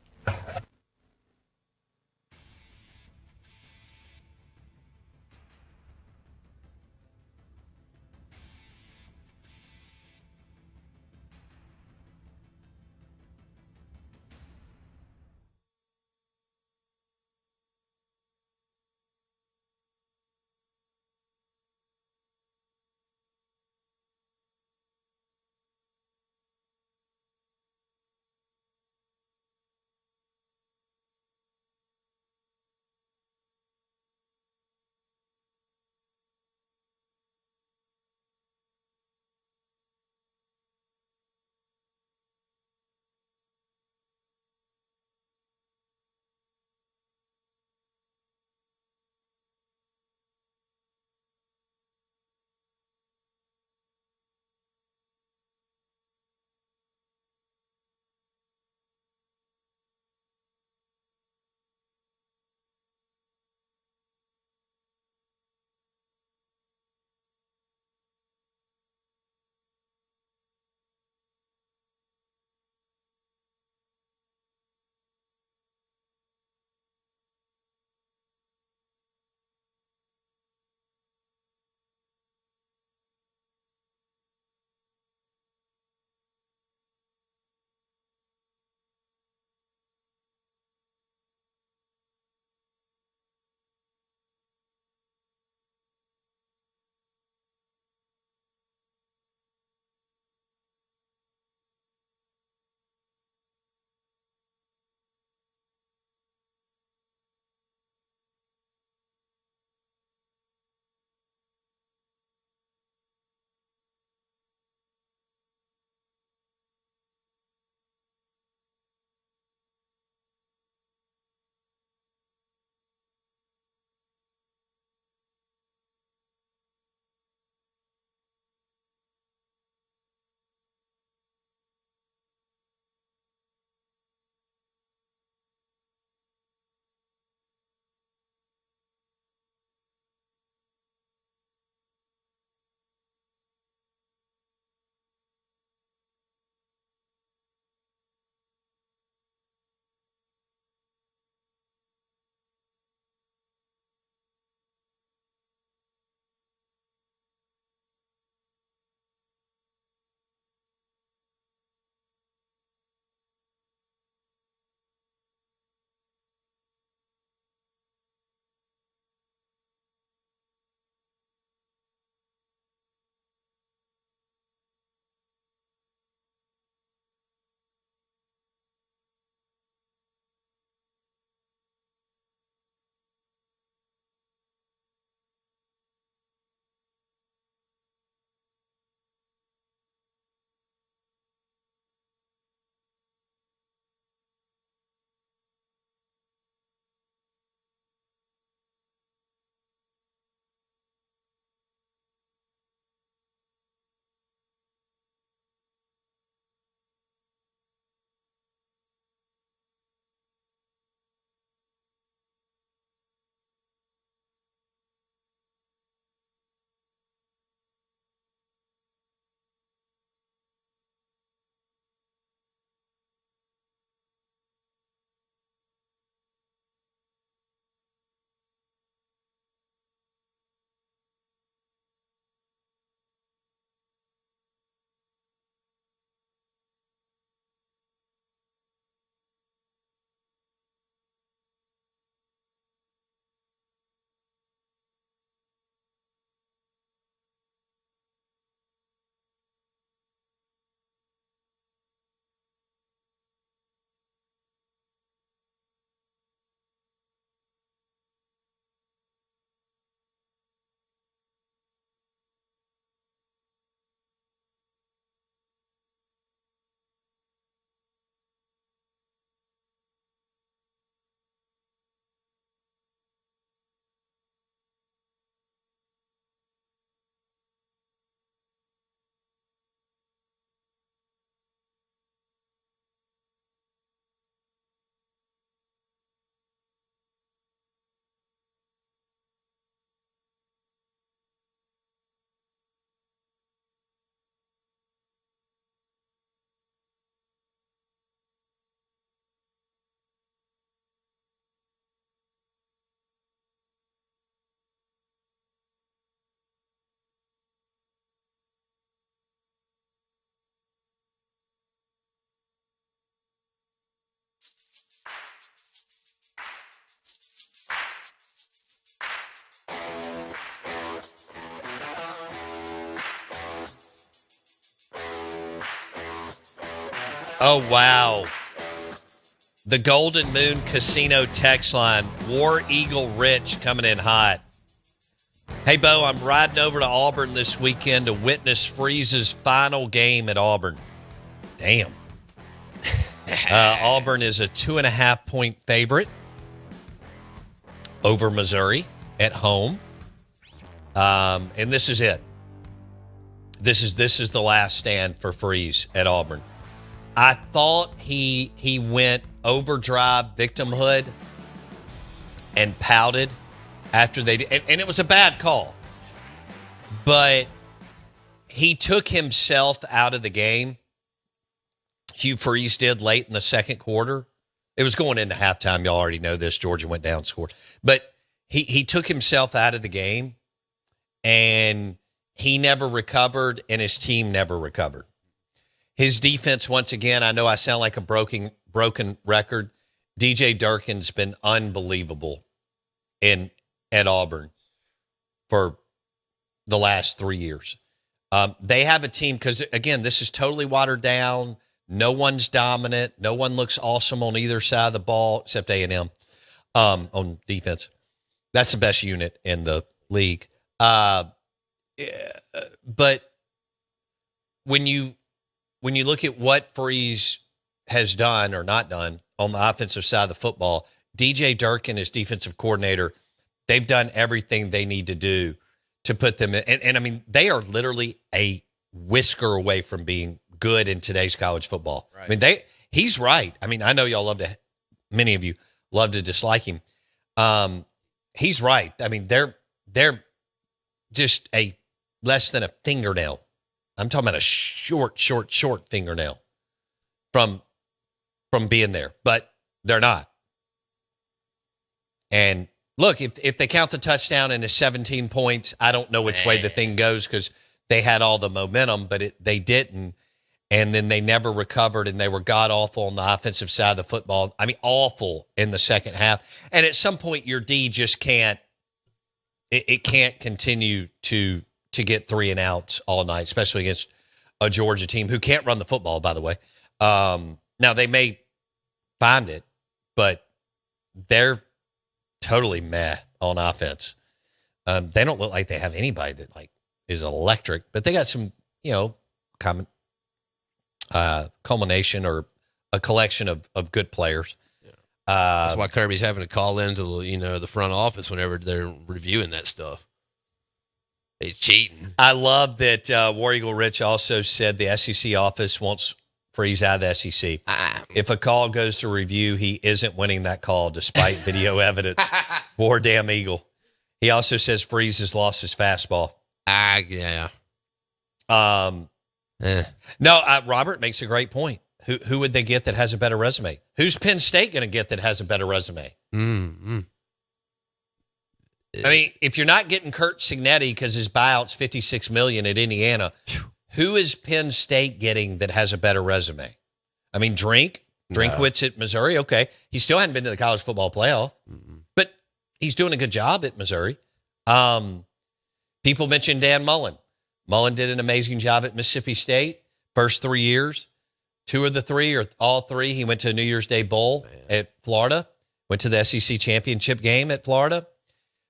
Oh, wow. The Golden Moon Casino text line. War Eagle Rich coming in hot. Hey, Bo, I'm riding over to Auburn this weekend to witness Freeze's final game at Auburn. Damn. Auburn is a 2.5-point favorite over Missouri at home. And this is it. This is the last stand for Freeze at Auburn. I thought he went overdrive victimhood and pouted after they did, and it was a bad call. But he took himself out of the game. Hugh Freeze did late in the second quarter. It was going into halftime. Y'all already know this. Georgia went down, scored. But he took himself out of the game, and he never recovered, and his team never recovered. His defense, once again, I know I sound like a broken record. DJ Durkin's been unbelievable at Auburn for the last 3 years. They have a team because, again, this is totally watered down. No one's dominant. No one looks awesome on either side of the ball except A&M on defense. That's the best unit in the league. But when you look at what Freeze has done or not done on the offensive side of the football, DJ Durkin, his defensive coordinator, they've done everything they need to do to put them in. And I mean, they are literally a whisker away from being good in today's college football. Right. I mean, he's right. I mean, I know y'all many of you love to dislike him. He's right. I mean, they're just a less than a fingernail. I'm talking about a short fingernail from being there, but they're not. And look, if they count the touchdown and it's 17 points, I don't know which way the thing goes because they had all the momentum, but they didn't. And then they never recovered, and they were god-awful on the offensive side of the football. I mean, awful in the second half. And at some point, your D just can't – it can't continue to get 3 and outs all night, especially against a Georgia team who can't run the football, by the way. Now, they may find it, but they're totally meh on offense. They don't look like they have anybody that, like, is electric, but they got some, culmination or a collection of good players. Yeah. That's why Kirby's having to call into the front office whenever they're reviewing that stuff. They cheating. I love that War Eagle Rich also said the SEC office wants Freeze out of the SEC. If a call goes to review, he isn't winning that call despite video evidence. War damn Eagle. He also says Freeze has lost his fastball. Yeah. No, Robert makes a great point. Who would they get that has a better resume? Who's Penn State going to get that has a better resume? Mm-hmm. I mean, if you're not getting Kurt Signetti because his buyout's $56 million at Indiana, who is Penn State getting that has a better resume? I mean, Drinkwitz at Missouri. Okay, he still hadn't been to the college football playoff, but he's doing a good job at Missouri. People mentioned Dan Mullen. Mullen did an amazing job at Mississippi State. First 3 years, 2 of the 3 or all 3, he went to a New Year's Day Bowl at Florida, went to the SEC championship game at Florida.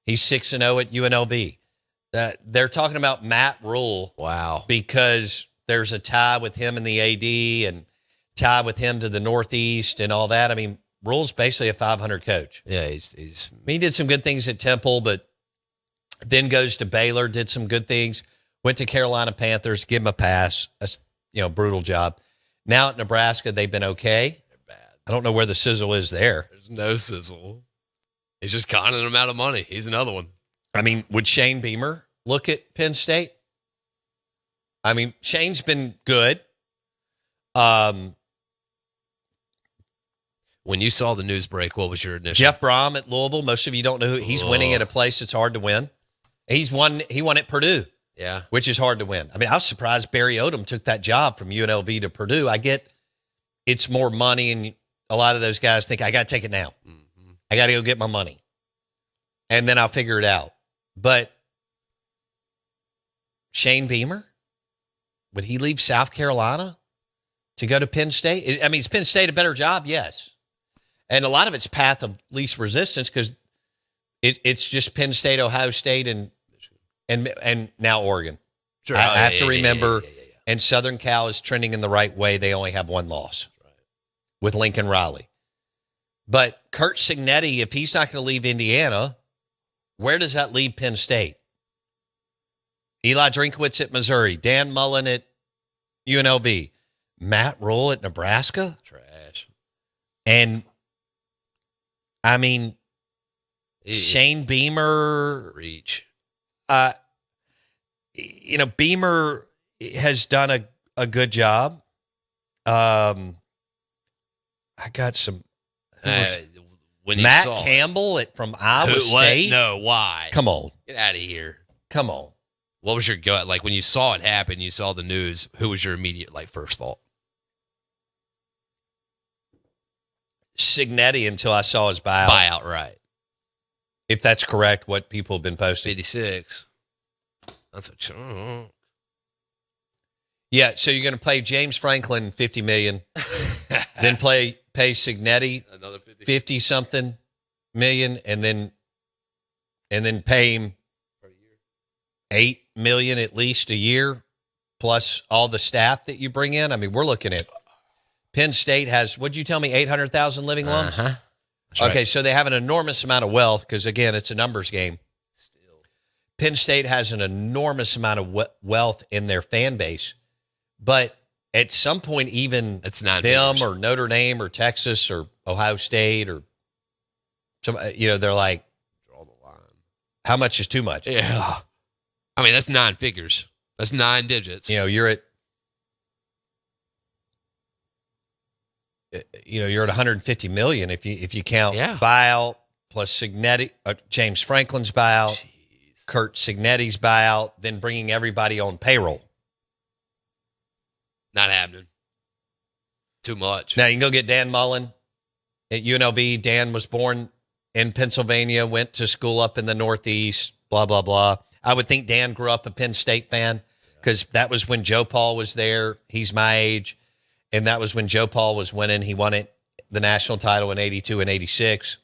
He's 6-0 at UNLV. They're talking about Matt Rule. Wow. Because there's a tie with him and the AD and tie with him to the Northeast and all that. I mean, Rule's basically a 500 coach. Yeah, he did some good things at Temple, but then goes to Baylor, did some good things. Went to Carolina Panthers, give him a pass. That's, brutal job. Now at Nebraska, they've been okay. They're bad. I don't know where the sizzle is there. There's no sizzle. He's just conning them out of money. He's another one. I mean, would Shane Beamer look at Penn State? I mean, Shane's been good. When you saw the news break, what was your initial? Jeff Brom at Louisville. Most of you don't know who he's winning at a place that's hard to win. He won at Purdue. Yeah. Which is hard to win. I mean, I was surprised Barry Odom took that job from UNLV to Purdue. I get it's more money, and a lot of those guys think, I got to take it now. Mm-hmm. I got to go get my money, and then I'll figure it out. But Shane Beamer, would he leave South Carolina to go to Penn State? I mean, is Penn State a better job? Yes. And a lot of it's path of least resistance because it's just Penn State, Ohio State, and now Oregon. Sure. I have to remember, and Southern Cal is trending in the right way. They only have one loss with Lincoln Riley. But Kurt Cignetti, if he's not going to leave Indiana, where does that leave Penn State? Eli Drinkwitz at Missouri, Dan Mullen at UNLV, Matt Rule at Nebraska? Trash. And, I mean, Shane Beamer. Reach. Beamer has done a good job. I got some. When you Matt saw Campbell from Iowa What? State. No, why? Come on. Get out of here. Come on. What was your gut? Like when you saw it happen, you saw the news, who was your immediate first thought? Cignetti until I saw his buyout. Buyout, right. If that's correct, what people have been posting. 56. That's a chunk. Yeah, so you're going to pay James Franklin $50 million, then pay Cignetti Another 50. 50-something million, and then pay him $8 million at least a year, plus all the staff that you bring in. I mean, we're looking at Penn State has, what'd you tell me, 800,000 living lungs? Uh-huh. Okay, so they have an enormous amount of wealth because, again, it's a numbers game. Penn State has an enormous amount of wealth in their fan base, but at some point, even it's not them figures. or Notre Dame or Texas or Ohio State or some, they're like, Draw the line. how much is too much? Yeah. I mean, that's 9 figures. That's 9 digits. You're at 150 million if you count buyout plus Cignetti, James Franklin's buyout, Jeez. Kurt Cignetti's buyout, then bringing everybody on payroll. Not happening. Too much. Now you can go get Dan Mullen at UNLV. Dan was born in Pennsylvania, went to school up in the Northeast, blah, blah, blah. I would think Dan grew up a Penn State fan because that was when Joe Paul was there. He's my age. And that was when Joe Paul was winning. He won the national title in 82 and 86.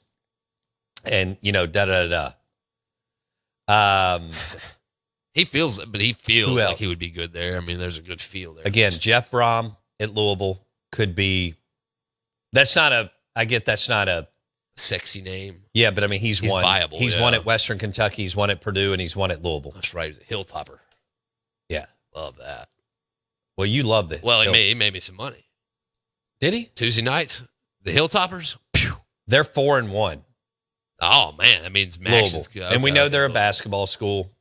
And, da-da-da-da. He feels Who like else? he would be good there. I mean, there's a good feel there. Again, Jeff Brom at Louisville could be – that's not a sexy name. Yeah, but I mean, he's won. Viable, He's won at Western Kentucky. He's won at Purdue, and he's won at Louisville. That's right. He's a Hilltopper. Yeah. Love that. Well, you loved it. Well, he made me some money. Did he? Tuesday nights, the Hilltoppers. Pew. They're 4-1. Oh man, that means Max. And we know they're a basketball school.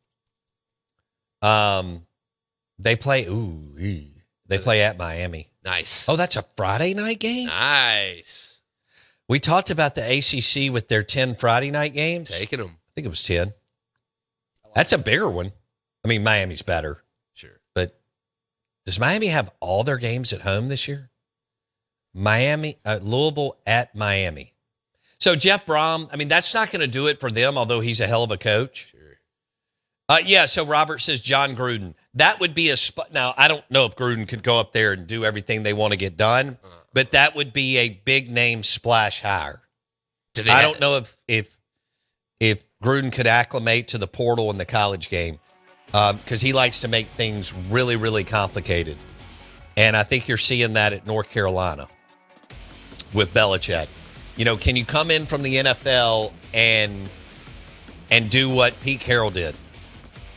They play. They play at Miami. Nice. Oh, that's a Friday night game. Nice. We talked about the ACC with their 10 Friday night games. Taking them. I think it was 10. That's a bigger one. I mean, Miami's better. Sure. But does Miami have all their games at home this year? Louisville at Miami. So Jeff Brom, I mean, that's not going to do it for them, although he's a hell of a coach. Sure. So Robert says John Gruden. That would be a spot. Now, I don't know if Gruden could go up there and do everything they want to get done, but that would be a big name splash hire. I don't know if Gruden could acclimate to the portal in the college game because he likes to make things really, really complicated. And I think you're seeing that at North Carolina with Belichick. Can you come in from the NFL and do what Pete Carroll did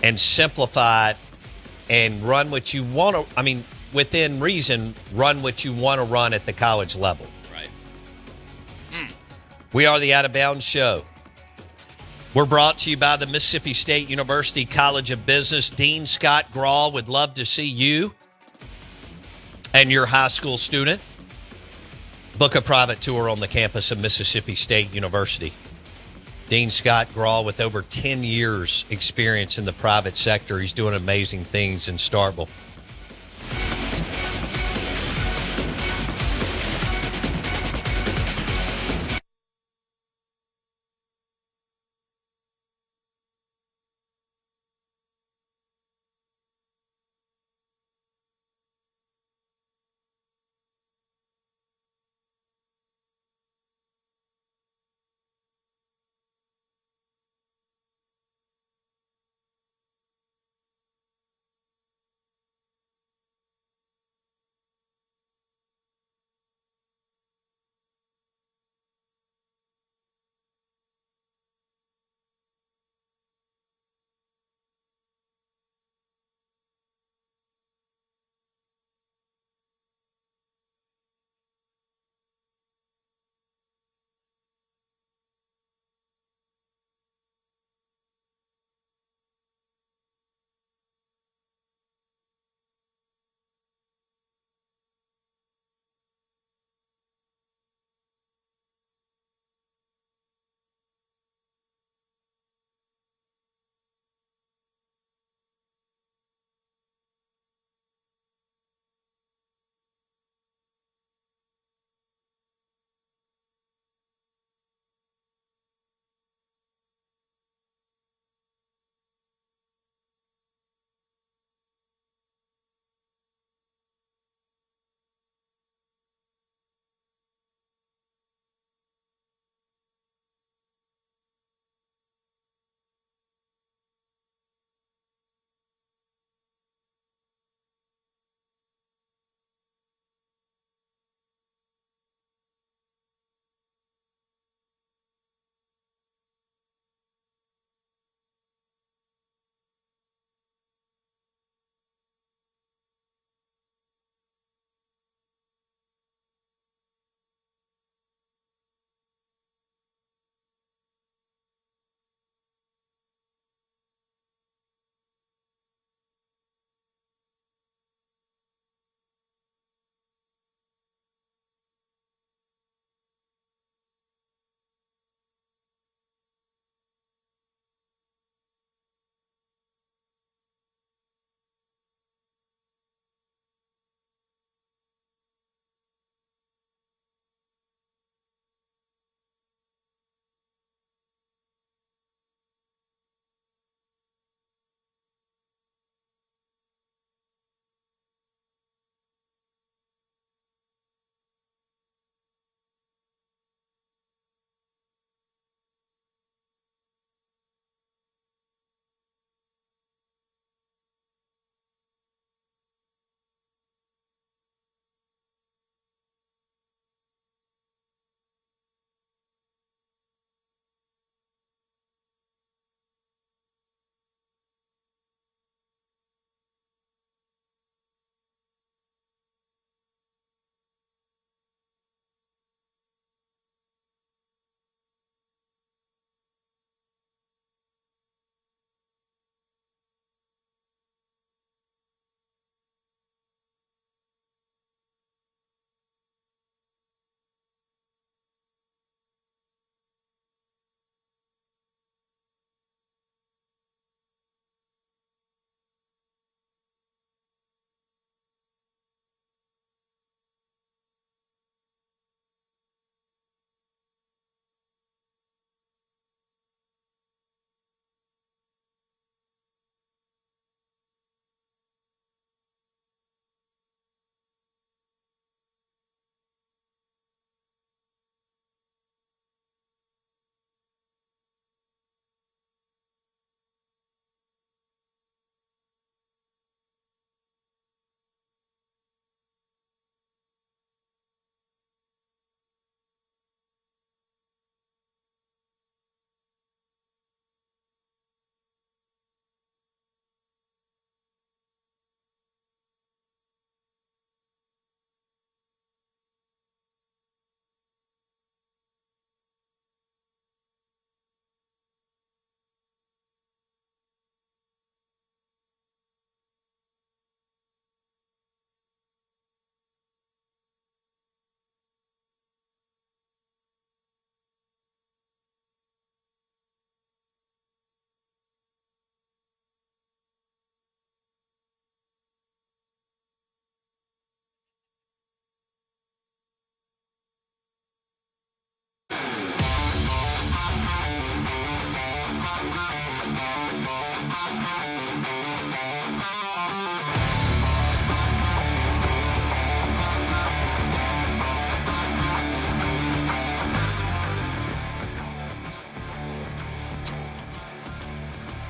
and simplify it and run what you want to, I mean, within reason, run what you want to run at the college level. Right. We are the Out of Bounds Show. We're brought to you by the Mississippi State University College of Business. Dean Scott Grawl would love to see you and your high school student book a private tour on the campus of Mississippi State University. Dean Scott Grawl, with over 10 years experience in the private sector, he's doing amazing things in Starkville.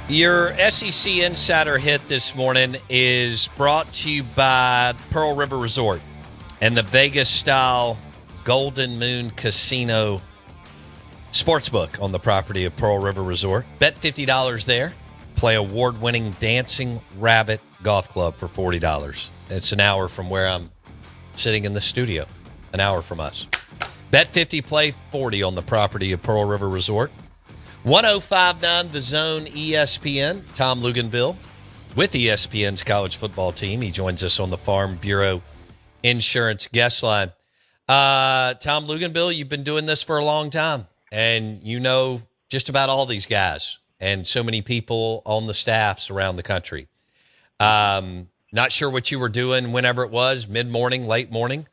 Your SEC Insider Hit this morning is brought to you by Pearl River Resort and the Vegas-style Golden Moon Casino Sportsbook on the property of Pearl River Resort. Bet $50 there. Play award-winning Dancing Rabbit Golf Club for $40. It's an hour from where I'm sitting in the studio. An hour from us. Bet 50, play 40 on the property of Pearl River Resort. 105.9 The Zone ESPN. Tom Luganbill with ESPN's college football team. He joins us on the Farm Bureau Insurance guest line. Tom Luganbill, you've been doing this for a long time, and you know just about all these guys and so many people on the staffs around the country. Not sure what you were doing whenever it was, mid-morning, late morning,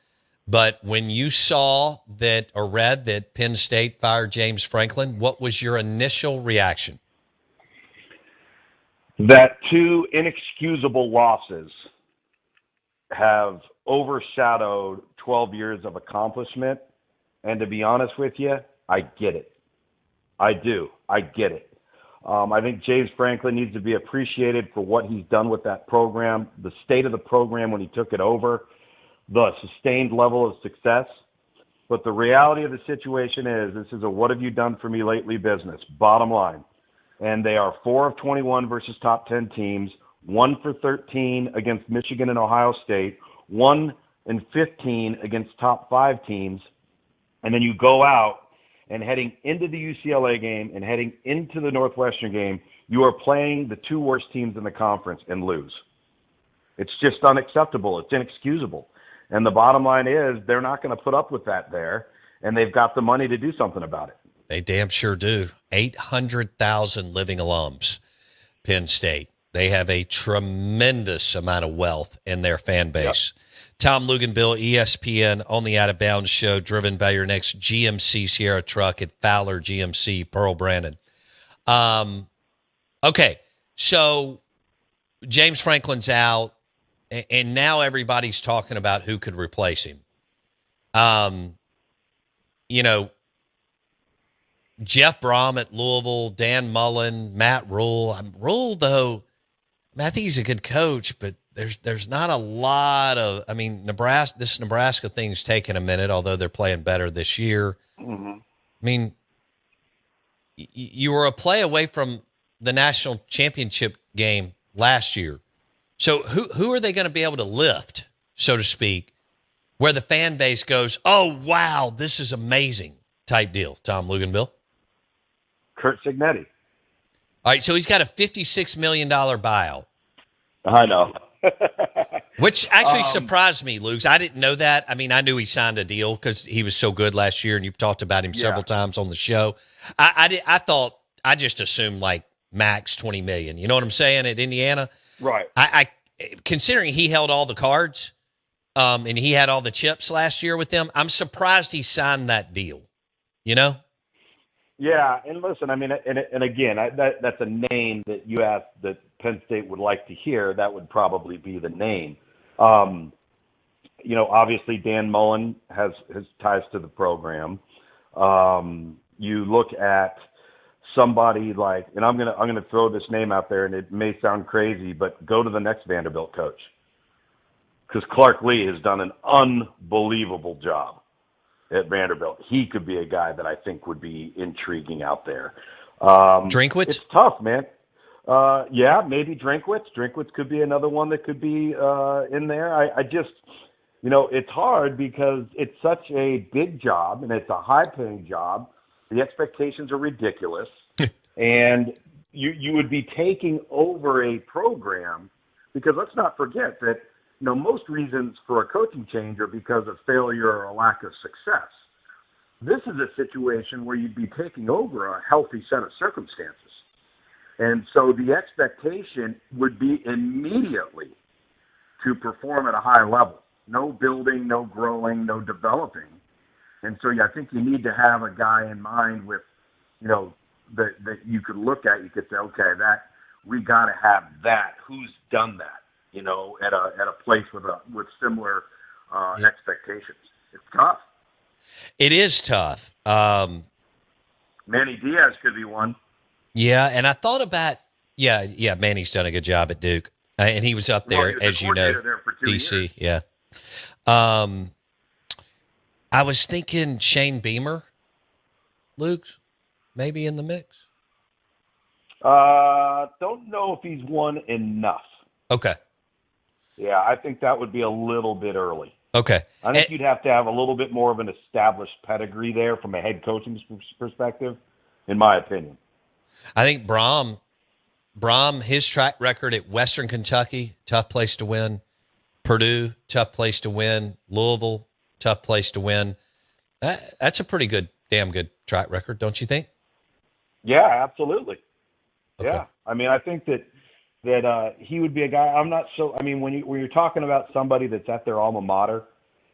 but when you saw that or read that Penn State fired James Franklin, what was your initial reaction? That two inexcusable losses have overshadowed 12 years of accomplishment. And to be honest with you, I get it. I do. I get it. I think James Franklin needs to be appreciated for what he's done with that program, the state of the program when he took it over, the sustained level of success. But the reality of the situation is this is a what have you done for me lately business, bottom line. And they are 4 of 21 versus top 10 teams, 1 for 13 against Michigan and Ohio State, 1 and 15 against top 5 teams. And then you go out and heading into the UCLA game and heading into the Northwestern game, you are playing the two worst teams in the conference and lose. It's just unacceptable. It's inexcusable. And the bottom line is they're not going to put up with that there, and they've got the money to do something about it. They damn sure do. 800,000 living alums, Penn State. They have a tremendous amount of wealth in their fan base. Yep. Tom Luganbill, ESPN, on the Out of Bounds show, driven by your next GMC Sierra truck at Fowler GMC, Pearl Brandon. Okay, so James Franklin's out, and now everybody's talking about who could replace him. You know, Jeff Brom at Louisville, Dan Mullen, Matt Rule. Rule, though, I think he's a good coach, but there's not a lot of, I mean, this Nebraska thing's taken a minute, although they're playing better this year. Mm-hmm. I mean, you were a play away from the national championship game last year. So who are they going to be able to lift, so to speak, where the fan base goes, oh, wow, this is amazing type deal, Tom Luganbill? Kurt Signetti. All right, so he's got a $56 million buyout. I know. Which actually surprised me, Luke. I didn't know that. I mean, I knew he signed a deal because he was so good last year, and you've talked about him several times on the show. I just assumed like max $20 million. You know what I'm saying, at Indiana? Right. I considering he held all the cards, and he had all the chips last year with them, I'm surprised he signed that deal. You know? Yeah, and listen, I mean, and again, that's a name that you asked that Penn State would like to hear. That would probably be the name. You know, obviously Dan Mullen has ties to the program. You look at somebody like, and I'm gonna throw this name out there, and it may sound crazy, but go to the next Vanderbilt coach, because Clark Lee has done an unbelievable job at Vanderbilt. He could be a guy that I think would be intriguing out there. Drinkwitz? It's tough, man. Yeah, maybe Drinkwitz. Drinkwitz could be another one that could be in there. I just, you know, it's hard because it's such a big job and it's a high-paying job. The expectations are ridiculous. And you would be taking over a program because let's not forget that, you know, most reasons for a coaching change are because of failure or a lack of success. This is a situation where you'd be taking over a healthy set of circumstances. And so the expectation would be immediately to perform at a high level. No building, no growing, no developing. And so I think you need to have a guy in mind with, you know, that you could look at, you could say, okay, that we got to have that. Who's done that? You know, at a place with similar expectations. It's tough. It is tough. Manny Diaz could be one. Yeah, and I thought about Yeah. Manny's done a good job at Duke, and he was up there, He was the as you know, coordinator there for 2 DC. years. Yeah. I was thinking Shane Beamer, Luke's maybe in the mix. Don't know if he's won enough. Okay. Yeah, I think that would be a little bit early. Okay. I think you'd have to have a little bit more of an established pedigree there from a head coaching perspective, in my opinion. I think Brom, his track record at Western Kentucky, tough place to win. Purdue, tough place to win. Louisville, tough place to win. That's a pretty good, damn good track record, don't you think? Yeah, absolutely. Okay. Yeah, I mean, I think that he would be a guy. I'm not so. I mean, when you're talking about somebody that's at their alma mater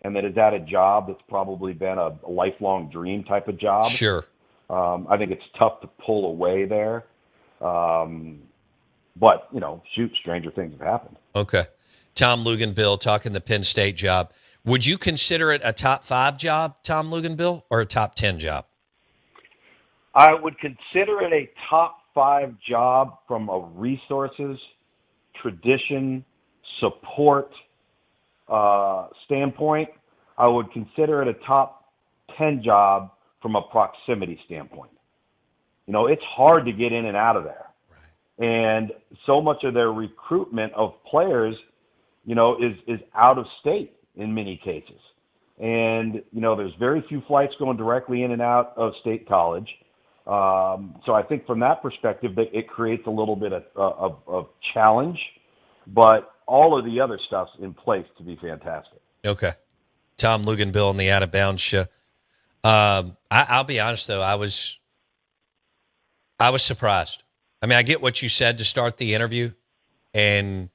and that is at a job that's probably been a lifelong dream type of job. Sure. I think it's tough to pull away there. But shoot, stranger things have happened. Okay. Tom Luganbill talking the Penn State job. Would you consider it a top 5 job, Tom Luganbill, or a top 10 job? I would consider it a top 5 job from a resources, tradition, support standpoint. I would consider it a top 10 job from a proximity standpoint. It's hard to get in and out of there. Right. And so much of their recruitment of players, is out of state in many cases. And, there's very few flights going directly in and out of State College. So I think from that perspective, that it creates a little bit of challenge, but all of the other stuff's in place to be fantastic. Okay. Tom Luganbill on the Out of Bounds show. I'll be honest though, I was surprised. I mean, I get what you said to start the interview, and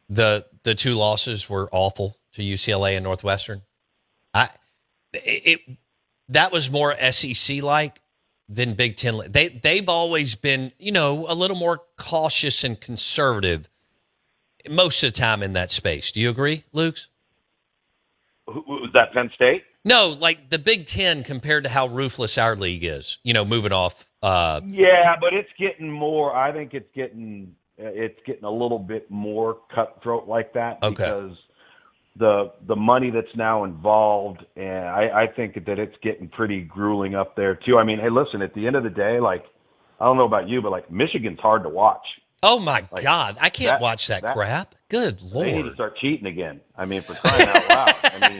the 2 losses were awful to UCLA and Northwestern. That was more SEC like than Big Ten. They've always been, a little more cautious and conservative most of the time in that space. Do you agree, Luke's? Was that Penn State? No, like the Big Ten compared to how ruthless our league is, moving off. Yeah, but it's getting more. I think it's getting a little bit more cutthroat like that because the money that's now involved, and I think that it's getting pretty grueling up there too. I mean, hey, listen, at the end of the day, I don't know about you, but Michigan's hard to watch. Oh my God, I can't watch that crap. Good Lord. They need to start cheating again. I mean, for crying out loud. I mean,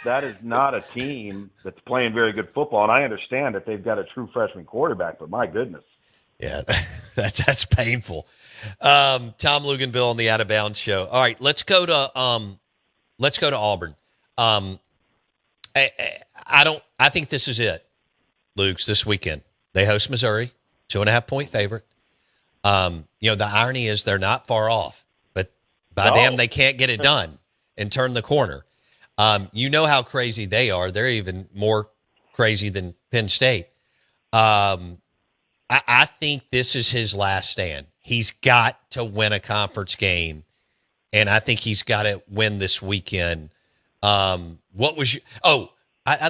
that is not a team that's playing very good football, and I understand that they've got a true freshman quarterback, but my goodness. Yeah, that's painful. Tom Luganbill on the Out of Bounds show. All right, let's go to Auburn. I think this is it, Luke's, this weekend. They host Missouri, 2.5-point favorite. The irony is they're not far off, but damn, they can't get it done and turn the corner. You know how crazy they are. They're even more crazy than Penn State. I think this is his last stand. He's got to win a conference game, and I think he's got to win this weekend. I'd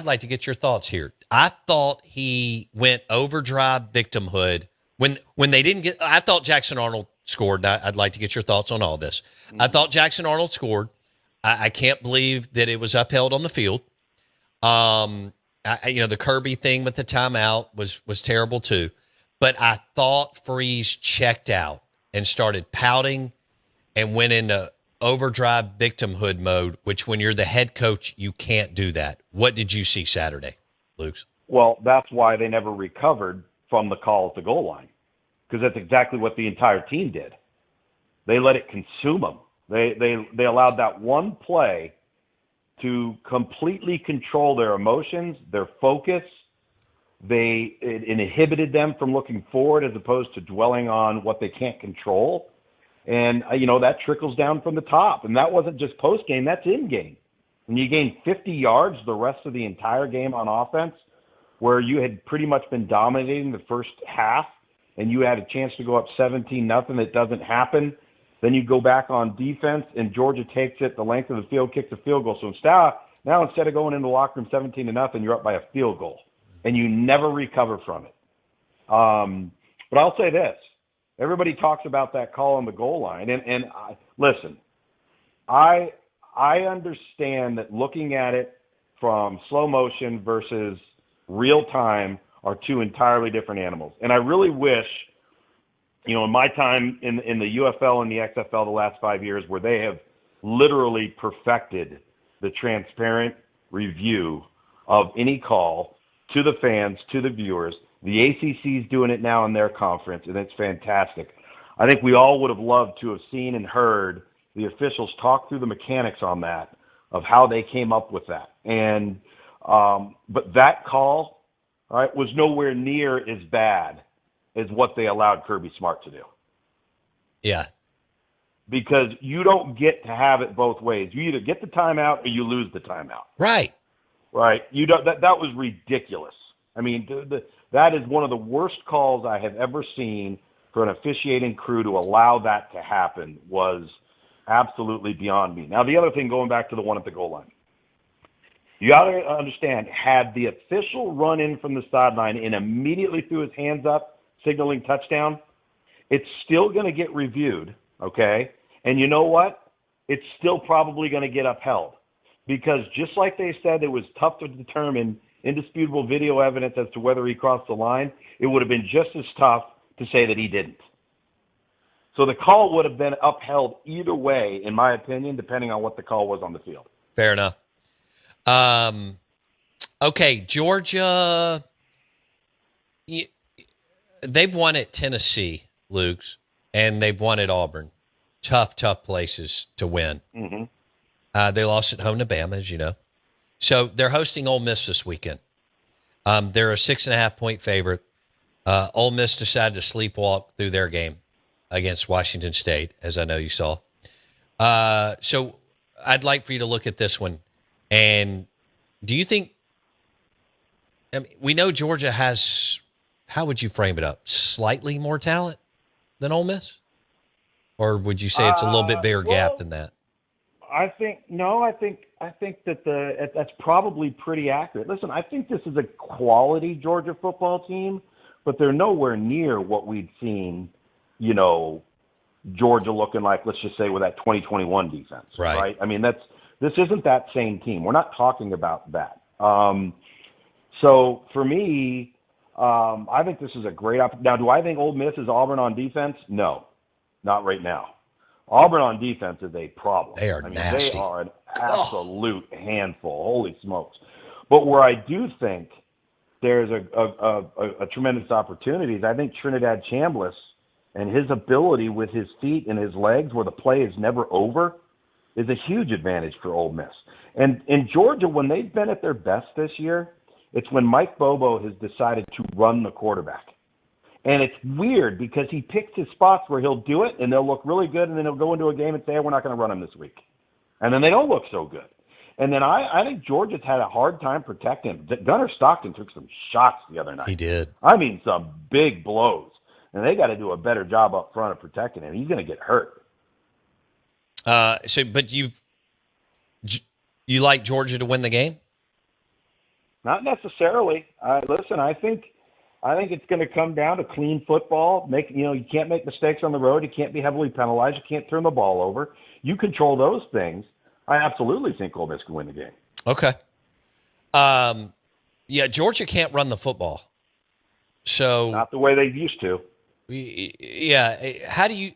like to get your thoughts here. I thought he went overdrive victimhood when they didn't get. I thought Jackson Arnold scored. I'd like to get your thoughts on all this. I thought Jackson Arnold scored. I can't believe that it was upheld on the field. The Kirby thing with the timeout was terrible too. But I thought Freeze checked out and started pouting and went into overdrive victimhood mode, which when you're the head coach, you can't do that. What did you see Saturday, Luke? Well, that's why they never recovered from the call at the goal line, because that's exactly what the entire team did. They let it consume them. They allowed that one play to completely control their emotions, their focus. It inhibited them from looking forward as opposed to dwelling on what they can't control. And, that trickles down from the top. And that wasn't just post-game, that's in-game. When you gain 50 yards the rest of the entire game on offense, where you had pretty much been dominating the first half and you had a chance to go up 17-0, it doesn't happen. Then you go back on defense and Georgia takes it the length of the field, kicks a field goal. So now instead of going into the locker room 17-0, you're up by a field goal. And you never recover from it. But I'll say this. Everybody talks about that call on the goal line. And listen, I understand that looking at it from slow motion versus real time are two entirely different animals. And I really wish, in my time in the UFL and the XFL the last 5 years, where they have literally perfected the transparent review of any call to the fans, to the viewers. The ACC's doing it now in their conference, and it's fantastic. I think we all would have loved to have seen and heard the officials talk through the mechanics on that, of how they came up with that. And but that call, all right, was nowhere near as bad as what they allowed Kirby Smart to do. Yeah. Because you don't get to have it both ways. You either get the timeout or you lose the timeout. Right. Right. You don't. That was ridiculous. I mean, that is one of the worst calls I have ever seen for an officiating crew. To allow that to happen was absolutely beyond me. Now, the other thing, going back to the one at the goal line, you got to understand, had the official run in from the sideline and immediately threw his hands up, signaling touchdown, it's still going to get reviewed, okay? And you know what? It's still probably going to get upheld, because just like they said it was tough to determine indisputable video evidence as to whether he crossed the line, it would have been just as tough to say that he didn't. So the call would have been upheld either way, in my opinion, depending on what the call was on the field. Fair enough. Okay, Georgia, they've won at Tennessee, Luke's, and they've won at Auburn. Tough places to win. Mm-hmm. They lost at home to Bama, as you know. So they're hosting Ole Miss this weekend. They're a 6.5-point favorite. Ole Miss decided to sleepwalk through their game against Washington State, as I know you saw. So I'd like for you to look at this one. And do you think, I mean, we know Georgia has, how would you frame it up, slightly more talent than Ole Miss? Or would you say it's a little bit bigger gap than that? I think that that's probably pretty accurate. Listen, I think this is a quality Georgia football team, but they're nowhere near what we'd seen, Georgia looking like, let's just say, with that 2021 defense, right? I mean, this isn't that same team. We're not talking about that. So for me, I think this is a great opportunity. Now, do I think Ole Miss is Auburn on defense? No, not right now. Auburn on defense is a problem. They are nasty. They are an absolute handful. Holy smokes. But where I do think there's a tremendous opportunity is I think Trinidad Chambliss and his ability with his feet and his legs, where the play is never over, is a huge advantage for Ole Miss. And in Georgia, when they've been at their best this year, it's when Mike Bobo has decided to run the quarterback. And it's weird because he picks his spots where he'll do it and they'll look really good, and then he'll go into a game and say, hey, we're not going to run him this week. And then they don't look so good. And then I think Georgia's had a hard time protecting him. Gunnar Stockton took some shots the other night. He did. I mean, some big blows. And they got to do a better job up front of protecting him. He's going to get hurt. But you like Georgia to win the game? Not necessarily. Listen, I think it's going to come down to clean football. You can't make mistakes on the road. You can't be heavily penalized. You can't turn the ball over. You control those things. I absolutely think Ole Miss can win the game. Okay. Yeah, Georgia can't run the football. So not the way they used to. Yeah. How do you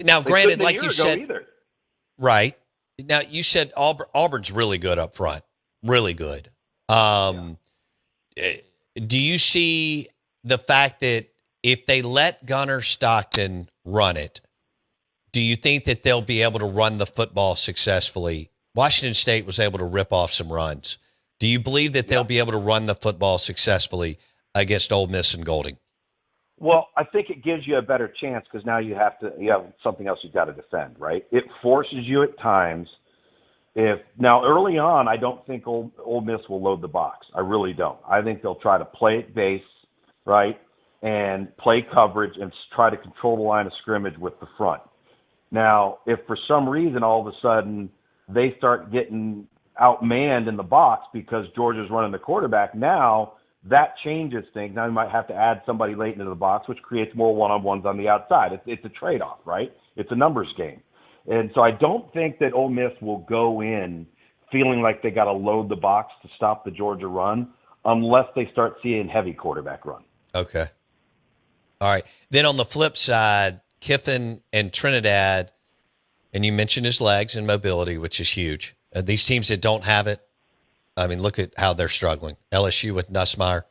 now? Granted, like you said, either. Right now, you said Auburn's really good up front, really good. Do you see the fact that if they let Gunnar Stockton run it, do you think that they'll be able to run the football successfully? Washington State was able to rip off some runs. Do you believe that they'll be able to run the football successfully against Ole Miss and Golding? Well, I think it gives you a better chance because now you have something else you've got to defend, right? It forces you at times. Now early on, I don't think Ole Miss will load the box. I really don't. I think they'll try to play it base, right, and play coverage and try to control the line of scrimmage with the front. Now, if for some reason all of a sudden they start getting outmanned in the box because Georgia's running the quarterback, now that changes things. Now you might have to add somebody late into the box, which creates more one-on-ones on the outside. It's a trade-off, right? It's a numbers game. And so I don't think that Ole Miss will go in feeling like they got to load the box to stop the Georgia run unless they start seeing heavy quarterback run. Okay. All right. Then on the flip side, Kiffin and Trinidad, and you mentioned his legs and mobility, which is huge. These teams that don't have it, I mean, look at how they're struggling. LSU with Nussmeier.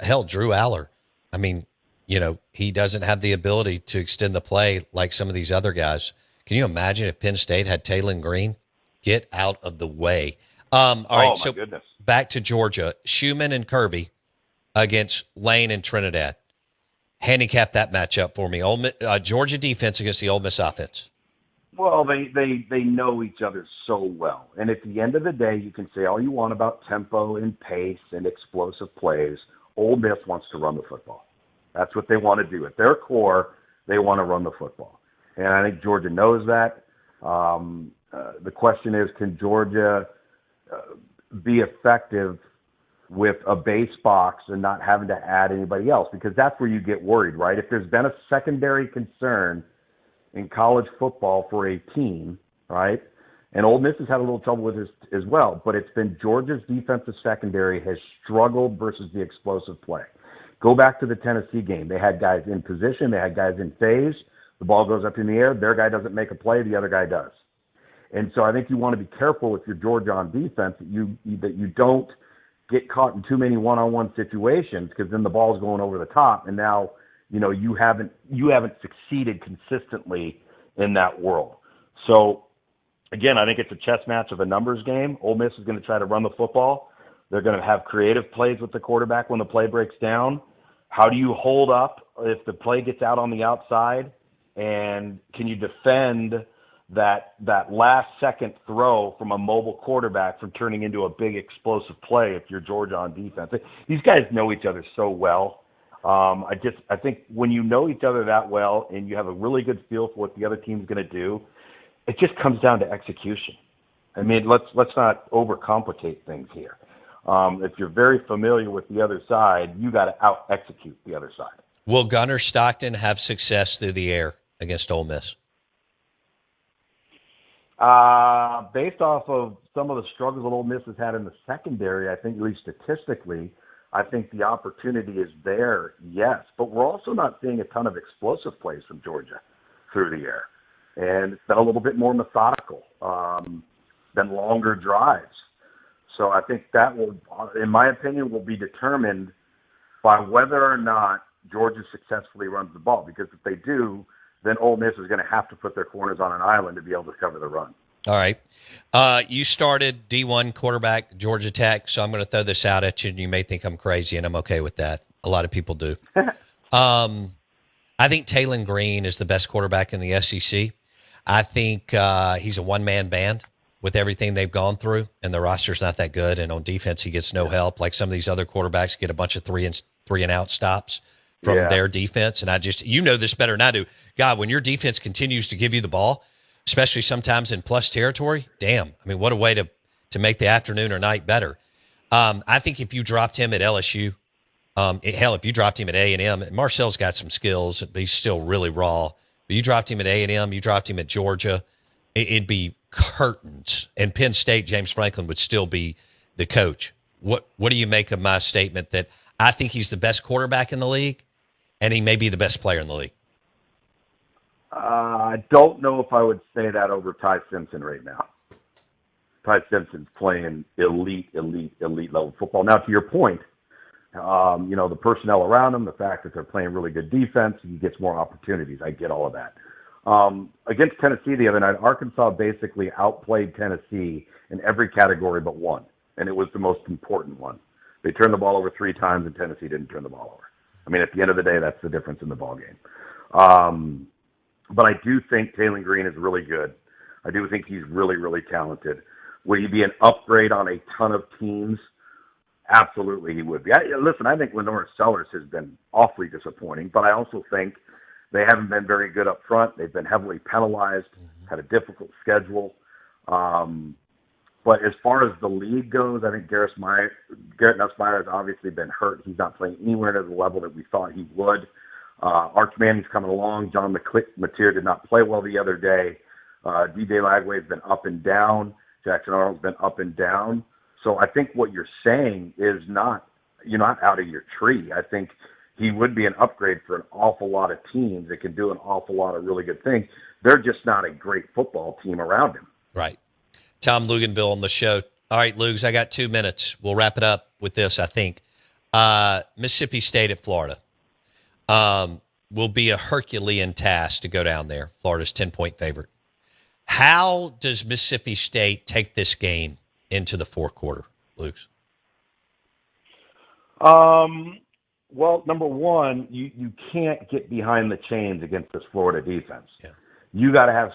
Hell, Drew Aller. I mean, you know, he doesn't have the ability to extend the play like some of these other guys. Can you imagine if Penn State had Taylon Green? Get out of the way. All right, so goodness. Back to Georgia. Schumann and Kirby against Lane and Trinidad. Handicap that matchup for me. Georgia defense against the Ole Miss offense. Well, they know each other so well. And at the end of the day, you can say all you want about tempo and pace and explosive plays. Ole Miss wants to run the football. That's what they want to do. At their core, they want to run the football. And I think Georgia knows that. The question is, can Georgia be effective with a base box and not having to add anybody else? Because that's where you get worried, right? If there's been a secondary concern in college football for a team, right? And Ole Miss has had a little trouble with this as well, but it's been Georgia's defensive secondary has struggled versus the explosive play. Go back to the Tennessee game. They had guys in position. They had guys in phase. The ball goes up in the air. Their guy doesn't make a play. The other guy does. And so I think you want to be careful with your Georgia on defense that you don't get caught in too many one-on-one situations, because then the ball's going over the top, and now you haven't succeeded consistently in that world. So again, I think it's a chess match of a numbers game. Ole Miss is going to try to run the football. They're going to have creative plays with the quarterback when the play breaks down. How do you hold up if the play gets out on the outside? And can you defend that last second throw from a mobile quarterback from turning into a big explosive play if you're Georgia on defense? These guys know each other so well. I think when you know each other that well and you have a really good feel for what the other team's going to do, it just comes down to execution. I mean, let's not overcomplicate things here. If you're very familiar with the other side, you got to out-execute the other side. Will Gunnar Stockton have success through the air against Ole Miss? Based off of some of the struggles that Ole Miss has had in the secondary, I think at least statistically, I think the opportunity is there, yes. But we're also not seeing a ton of explosive plays from Georgia through the air. And it's been a little bit more methodical than longer drives. So I think that will, in my opinion, will be determined by whether or not Georgia successfully runs the ball. Because if they do, then Ole Miss is going to have to put their corners on an island to be able to cover the run. All right. You started D1 quarterback, Georgia Tech, so I'm going to throw this out at you, and you may think I'm crazy, and I'm okay with that. A lot of people do. I think Taylon Green is the best quarterback in the SEC. I think he's a one-man band with everything they've gone through, and the roster's not that good, and on defense he gets no help. Like some of these other quarterbacks get a bunch of three and out stops from their defense, and you know this better than I do. God, when your defense continues to give you the ball, especially sometimes in plus territory, damn, I mean, what a way to make the afternoon or night better. I think if you dropped him at LSU, if you dropped him at A&M, Marcel's got some skills, but he's still really raw. But you dropped him at A&M, you dropped him at Georgia, it'd be curtains. And Penn State, James Franklin would still be the coach. What do you make of my statement that I think he's the best quarterback in the league, and he may be the best player in the league? I don't know if I would say that over Ty Simpson right now. Ty Simpson's playing elite level football. Now, to your point, the personnel around him, the fact that they're playing really good defense, he gets more opportunities. I get all of that. Against Tennessee the other night, Arkansas basically outplayed Tennessee in every category but one, and it was the most important one. They turned the ball over 3 times, and Tennessee didn't turn the ball over. I mean, at the end of the day, that's the difference in the ball game. But I do think Taylon Green is really good. I do think he's really, really talented. Would he be an upgrade on a ton of teams? Absolutely, he would be. I think Lenore Sellers has been awfully disappointing, but I also think they haven't been very good up front. They've been heavily penalized, had a difficult schedule. But as far as the league goes, I think Gareth Garrett Nussmeier has obviously been hurt. He's not playing anywhere near the level that we thought he would. Arch Manning's coming along. John Mateer did not play well the other day. DJ Lagway's been up and down. Jackson Arnold's been up and down. So I think what you're saying is you're not out of your tree. I think he would be an upgrade for an awful lot of teams that can do an awful lot of really good things. They're just not a great football team around him. Right. Tom Luganville on the show. All right, Lugs, I got 2 minutes. We'll wrap it up with this, I think. Mississippi State at Florida will be a Herculean task to go down there. Florida's 10-point favorite. How does Mississippi State take this game into the fourth quarter, Lugs? Well, number one, you can't get behind the chains against this Florida defense. Yeah. You got to have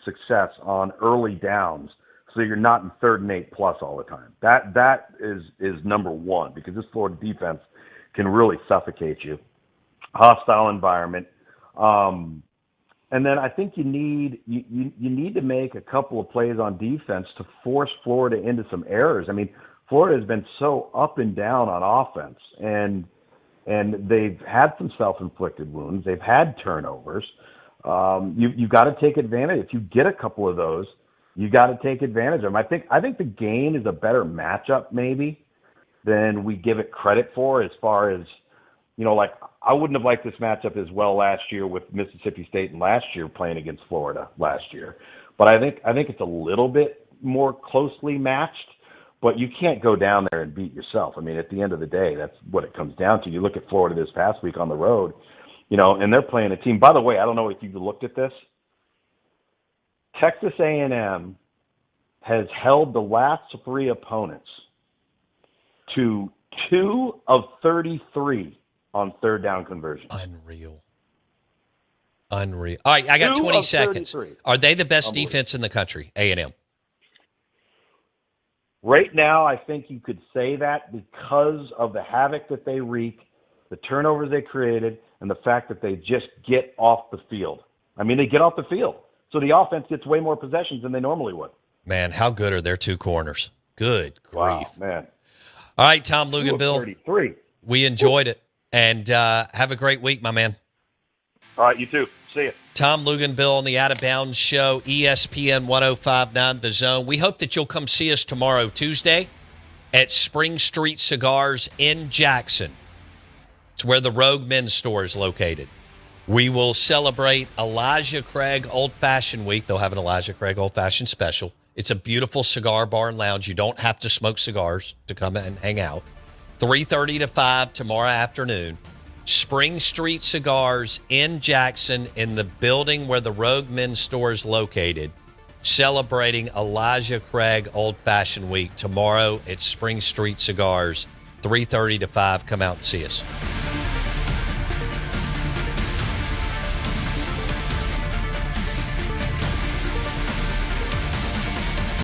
success on early downs, so you're not in 3rd and 8 plus all the time. That is number one, because this Florida defense can really suffocate you. Hostile environment, and then I think you need to make a couple of plays on defense to force Florida into some errors. I mean, Florida has been so up and down on offense, and they've had some self-inflicted wounds. They've had turnovers. You've got to take advantage. If you get a couple of those, you got to take advantage of them. I think the game is a better matchup maybe than we give it credit for, as far as, like, I wouldn't have liked this matchup as well last year with Mississippi State and last year playing against Florida last year. But I think it's a little bit more closely matched, but you can't go down there and beat yourself. I mean, at the end of the day, that's what it comes down to. You look at Florida this past week on the road, and they're playing a team. By the way, I don't know if you've looked at this. Texas A&M has held the last 3 opponents to 2 of 33 on 3rd down conversion. Unreal. All right, I got 20 seconds. Are they the best defense in the country, A&M? Right now, I think you could say that because of the havoc that they wreak, the turnovers they created, and the fact that they just get off the field. I mean, they get off the field. So the offense gets way more possessions than they normally would. Man, how good are their 2 corners? Good grief. Wow, man. All right, Tom Luganville. 33. We enjoyed it. And have a great week, my man. All right, you too. See you. Tom Luganville on the Out of Bounds Show, ESPN 105.9 The Zone. We hope that you'll come see us tomorrow, Tuesday, at Spring Street Cigars in Jackson. It's where the Rogue Men's Store is located. We will celebrate Elijah Craig Old Fashioned Week. They'll have an Elijah Craig Old Fashioned special. It's a beautiful cigar bar and lounge. You don't have to smoke cigars to come and hang out. 3:30 to 5 tomorrow afternoon. Spring Street Cigars in Jackson, in the building where the Rogue Men's Store is located, celebrating Elijah Craig Old Fashioned Week tomorrow at Spring Street Cigars, 3:30 to 5. Come out and see us.